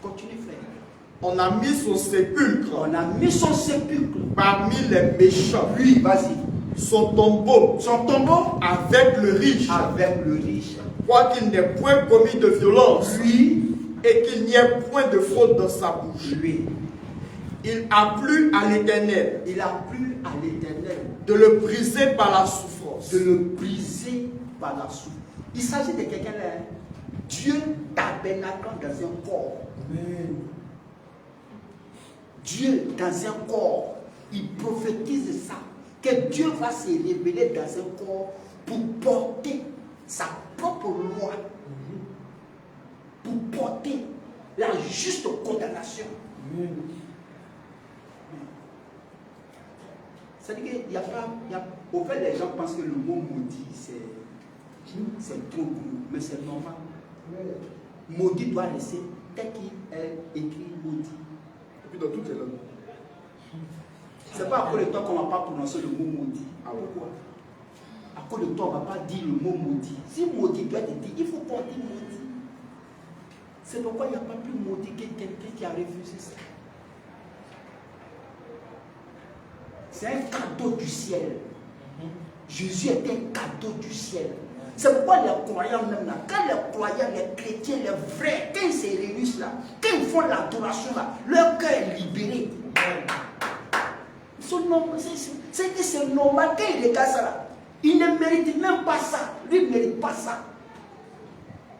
Continue, frère. On a mis son sépulcre. On a mis son sépulcre Parmi les méchants. lui, vas-y. Son tombeau. Son tombeau Avec le riche. avec le riche. Quoiqu'il n'ait point commis de violence. Lui, Et qu'il n'y ait point de faute dans sa bouche. lui. Il a plu à l'Éternel Il a plu à l'Éternel de le briser par la souffrance. de le briser par la souffrance. Il s'agit de quelqu'un là. Hein? Dieu tabernacle dans un corps. Amen. Dieu dans un corps. Il prophétise ça. Que Dieu va se révéler dans un corps pour porter sa propre loi. Pour porter la juste condamnation. Amen. C'est-à-dire qu'il n'y a pas. Au fait, les gens pensent que le mot maudit, c'est trop gros, mais c'est normal. Maudit doit rester tel qu'il est écrit maudit. Et puis dans toutes les langues. C'est pas à cause de toi qu'on ne va pas prononcer le mot maudit. Ah, pourquoi? À cause de toi, on ne va pas dire le mot maudit. Si maudit doit être dit, il faut qu'on dise maudit. C'est pourquoi il n'y a pas plus maudit que quelqu'un qui a refusé ça. C'est un cadeau du ciel. Jésus est un cadeau du ciel. C'est pourquoi les croyants même là, quand les croyants, les chrétiens, les vrais, quand ils se réunissent là, quand ils font l'adoration là, leur cœur est libéré. C'est normal quand ils regardent ça là. Ils ne méritent même pas ça. Lui ne mérite pas ça.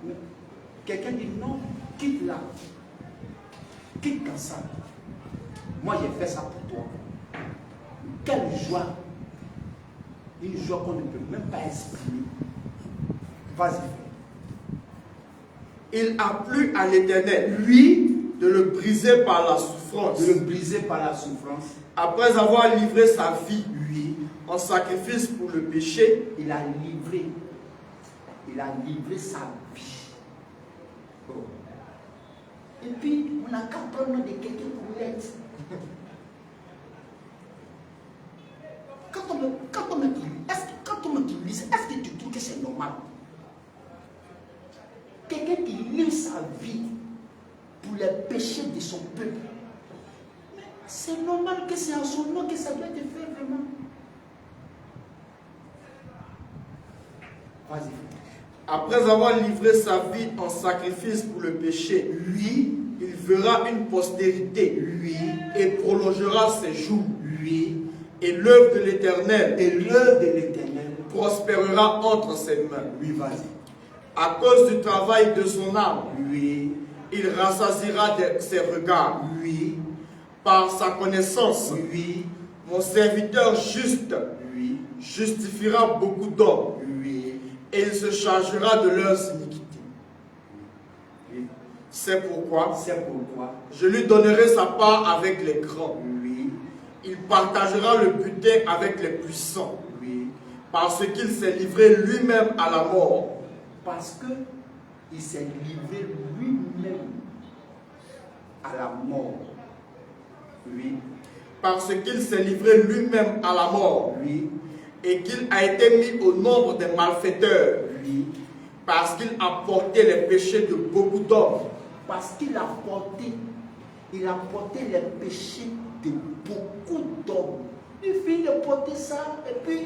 Mais quelqu'un dit non, quitte là. Quitte dans ça. Moi j'ai fait ça pour toi. Quelle joie. Une joie qu'on ne peut même pas exprimer. Vas-y. Il a plu à l'Éternel, lui, de le briser par la souffrance. De le briser par la souffrance. Après avoir livré sa vie, Lui, en sacrifice pour le péché, il a livré sa vie. Oh. Et puis, on n'a qu'à prendre de quelqu'un pour l'être. Quand on me dit, est-ce que tu trouves que c'est normal? Quelqu'un qui livre sa vie pour les péchés de son peuple. C'est normal que c'est en son nom que ça doit être fait vraiment. Vas-y. après avoir livré sa vie en sacrifice pour le péché, Lui, il verra une postérité, lui, et prolongera ses jours. lui, Et l'œuvre de l'Éternel et l'œuvre de l'Éternel. prospérera entre ses mains. Lui, vas-y. À cause du travail de son âme, Lui, il rassasiera ses regards. lui, Par sa connaissance, lui, mon serviteur juste lui, justifiera beaucoup d'hommes, lui, et il se chargera de leurs iniquités. lui. C'est pourquoi C'est pourquoi je lui donnerai sa part avec les grands. lui, Il partagera le butin avec les puissants, lui, parce qu'il s'est livré lui-même à la mort. parce que il s'est livré lui-même à la mort. Lui, Parce qu'il s'est livré lui-même à la mort, lui, et qu'il a été mis au nombre des malfaiteurs, lui, parce qu'il a porté les péchés de beaucoup d'hommes. parce qu'il a porté les péchés de beaucoup d'hommes. Il finit de porter ça et puis,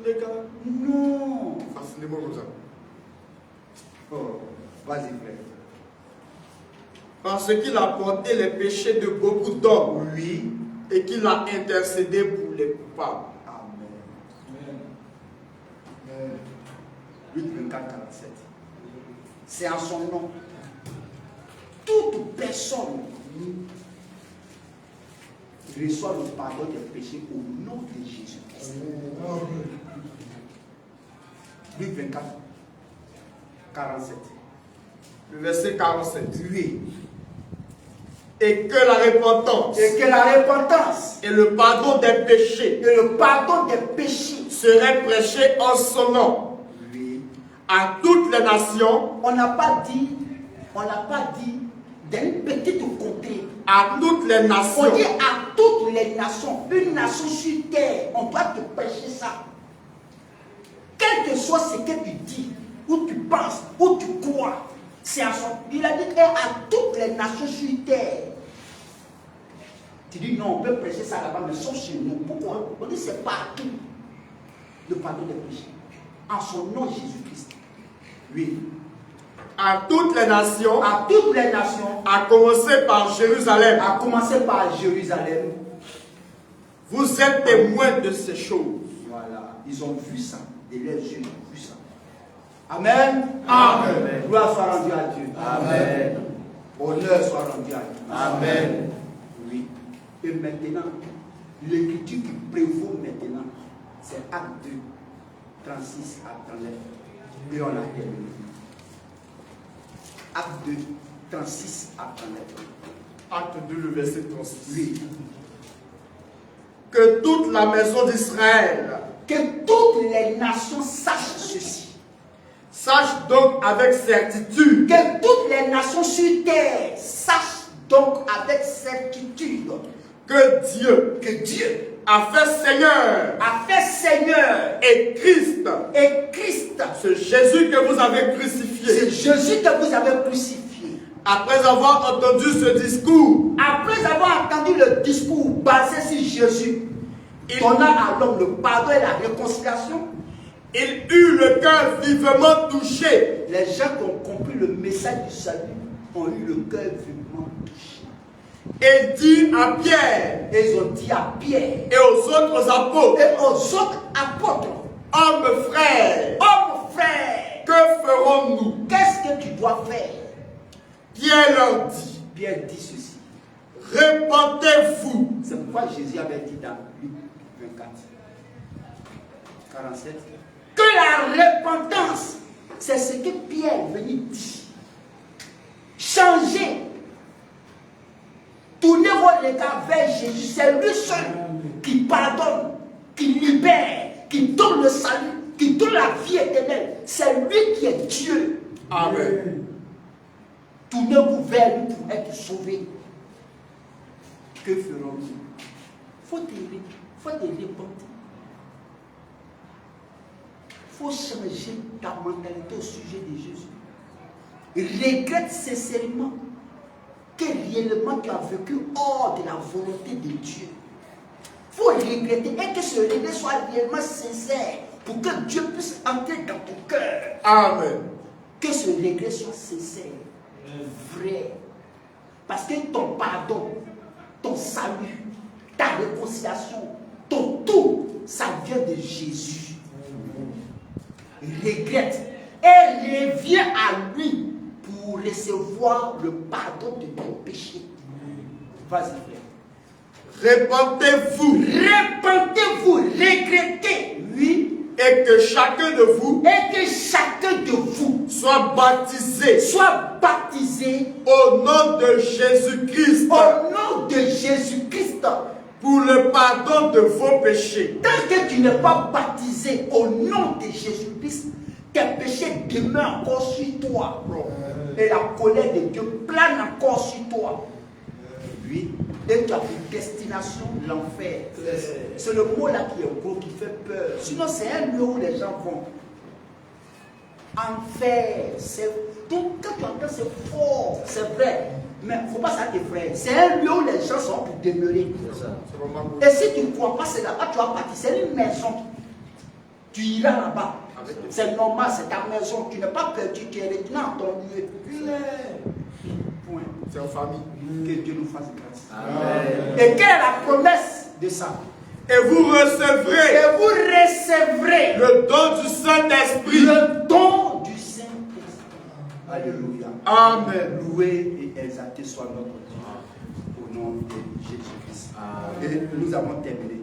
Les gars, non. fascinez-moi comme ça. Oh, vas-y, frère. Parce qu'il a porté les péchés de beaucoup d'hommes, Oui. et qu'il a intercédé pour les coupables. Amen. 8, 24, 47. C'est en son nom. Toute personne reçoit le pardon des péchés au nom de Jésus-Christ. Luc 24, 47. Le verset 47. Oui. Et que la repentance et que la repentance et le pardon des péchés et le pardon des péchés seraient prêchés en son nom Oui. à toutes les nations, on n'a pas dit d'une petite contrée. à toutes les On nations. dit à toutes les nations, une nation sur terre, on doit te prêcher ça. Quel que soit ce que tu dis, ou tu penses, ou tu crois, c'est à son. Il a dit à toutes les nations sur terre. Tu dis non, on peut prêcher ça là-bas, mais sauf chez nous. Pourquoi? On dit c'est partout. Le pardon des péchés. En son nom, Jésus-Christ. Oui. À toutes les nations, À toutes les nations, à commencer par Jérusalem. à commencer par Jérusalem. Vous êtes témoins de ces choses. Voilà, ils ont vu ça. Et leurs yeux ont vu ça. Amen. Amen. Gloire soit rendue à Dieu. Amen. Honneur soit rendu à Dieu. Amen. Oui. Et maintenant, l'écriture qui prévaut maintenant, c'est Acte 2, 36 à 39. Et on a terminé. Acte 2, 36 à 39. Acte 2, le verset 36. Oui. Que toute la maison d'Israël Que toutes les nations sachent ceci. sache donc avec certitude Que toutes les nations sur terre sachent donc avec certitude que Dieu que Dieu a fait Seigneur a fait Seigneur et Christ, et Christ. ce Jésus que vous avez C'est crucifié. Jésus que vous avez crucifié. Après avoir entendu ce discours, Après avoir entendu le discours basé sur Jésus, donnant à l'homme le pardon et la réconciliation, il eut le cœur vivement touché les gens qui ont compris le message du salut ont eu le cœur vivement touché. et dit à Pierre Et ils ont dit à Pierre et aux autres apôtres, et aux autres apôtres, hommes frères, hommes frères, que ferons-nous? qu'est-ce que tu dois faire? Pierre leur dit, Pierre dit ceci. repentez-vous C'est pourquoi Jésus avait dit dans Luc 24, 47, que la repentance, c'est ce que Pierre venait dire. Changez. Tournez vos regards vers Jésus. C'est lui seul qui pardonne, qui libère, qui donne le salut, qui donne la vie éternelle. C'est lui qui est Dieu. Amen. Tournez-vous vers lui pour être sauvé. Que ferons-nous? Faut te répondre. Il faut changer ta mentalité au sujet de Jésus. Regrette sincèrement que réellement tu as vécu hors de la volonté de Dieu. Il faut regretter et que ce regret soit réellement sincère pour que Dieu puisse entrer dans ton cœur. Amen. Que ce regret soit sincère, vrai. Parce que ton pardon, ton salut, ta réconciliation, ton tout, ça vient de Jésus. Regrette et reviens à lui pour recevoir le pardon de ton péché. Vas-y, frère. Repentez-vous Repentez-vous, regrettez, oui, et que chacun de vous et que chacun de vous soit baptisé soit baptisé au nom de Jésus-Christ au nom de Jésus-Christ. pour le pardon de vos péchés. Tant que tu n'es pas baptisé au nom de Jésus-Christ, tes péchés demeurent encore sur toi. Et la colère de Dieu plane encore sur toi. Oui. Et tu as une destination, l'enfer. C'est le mot là qui est gros, qui fait peur. Sinon, c'est un lieu où les gens vont. Enfer. Donc, quand tu entends, c'est fort, c'est vrai. Mais il ne faut pas ça, tes frères. C'est un lieu où les gens sont pour demeurer. Et si tu ne crois pas, c'est là-bas tu vas partir. C'est une maison. Tu iras là-bas. C'est normal, c'est ta maison. Tu n'es pas perdu, tu es retenu en ton lieu. Point. C'est en famille. Que Dieu nous fasse grâce. Amen. Et quelle est la promesse de ça? Et vous recevrez Et vous recevrez le don du Saint-Esprit. le don du Saint-Esprit. Alléluia. Amen. Loué et exalté soit notre Dieu. Au nom de Jésus-Christ. Et nous avons terminé.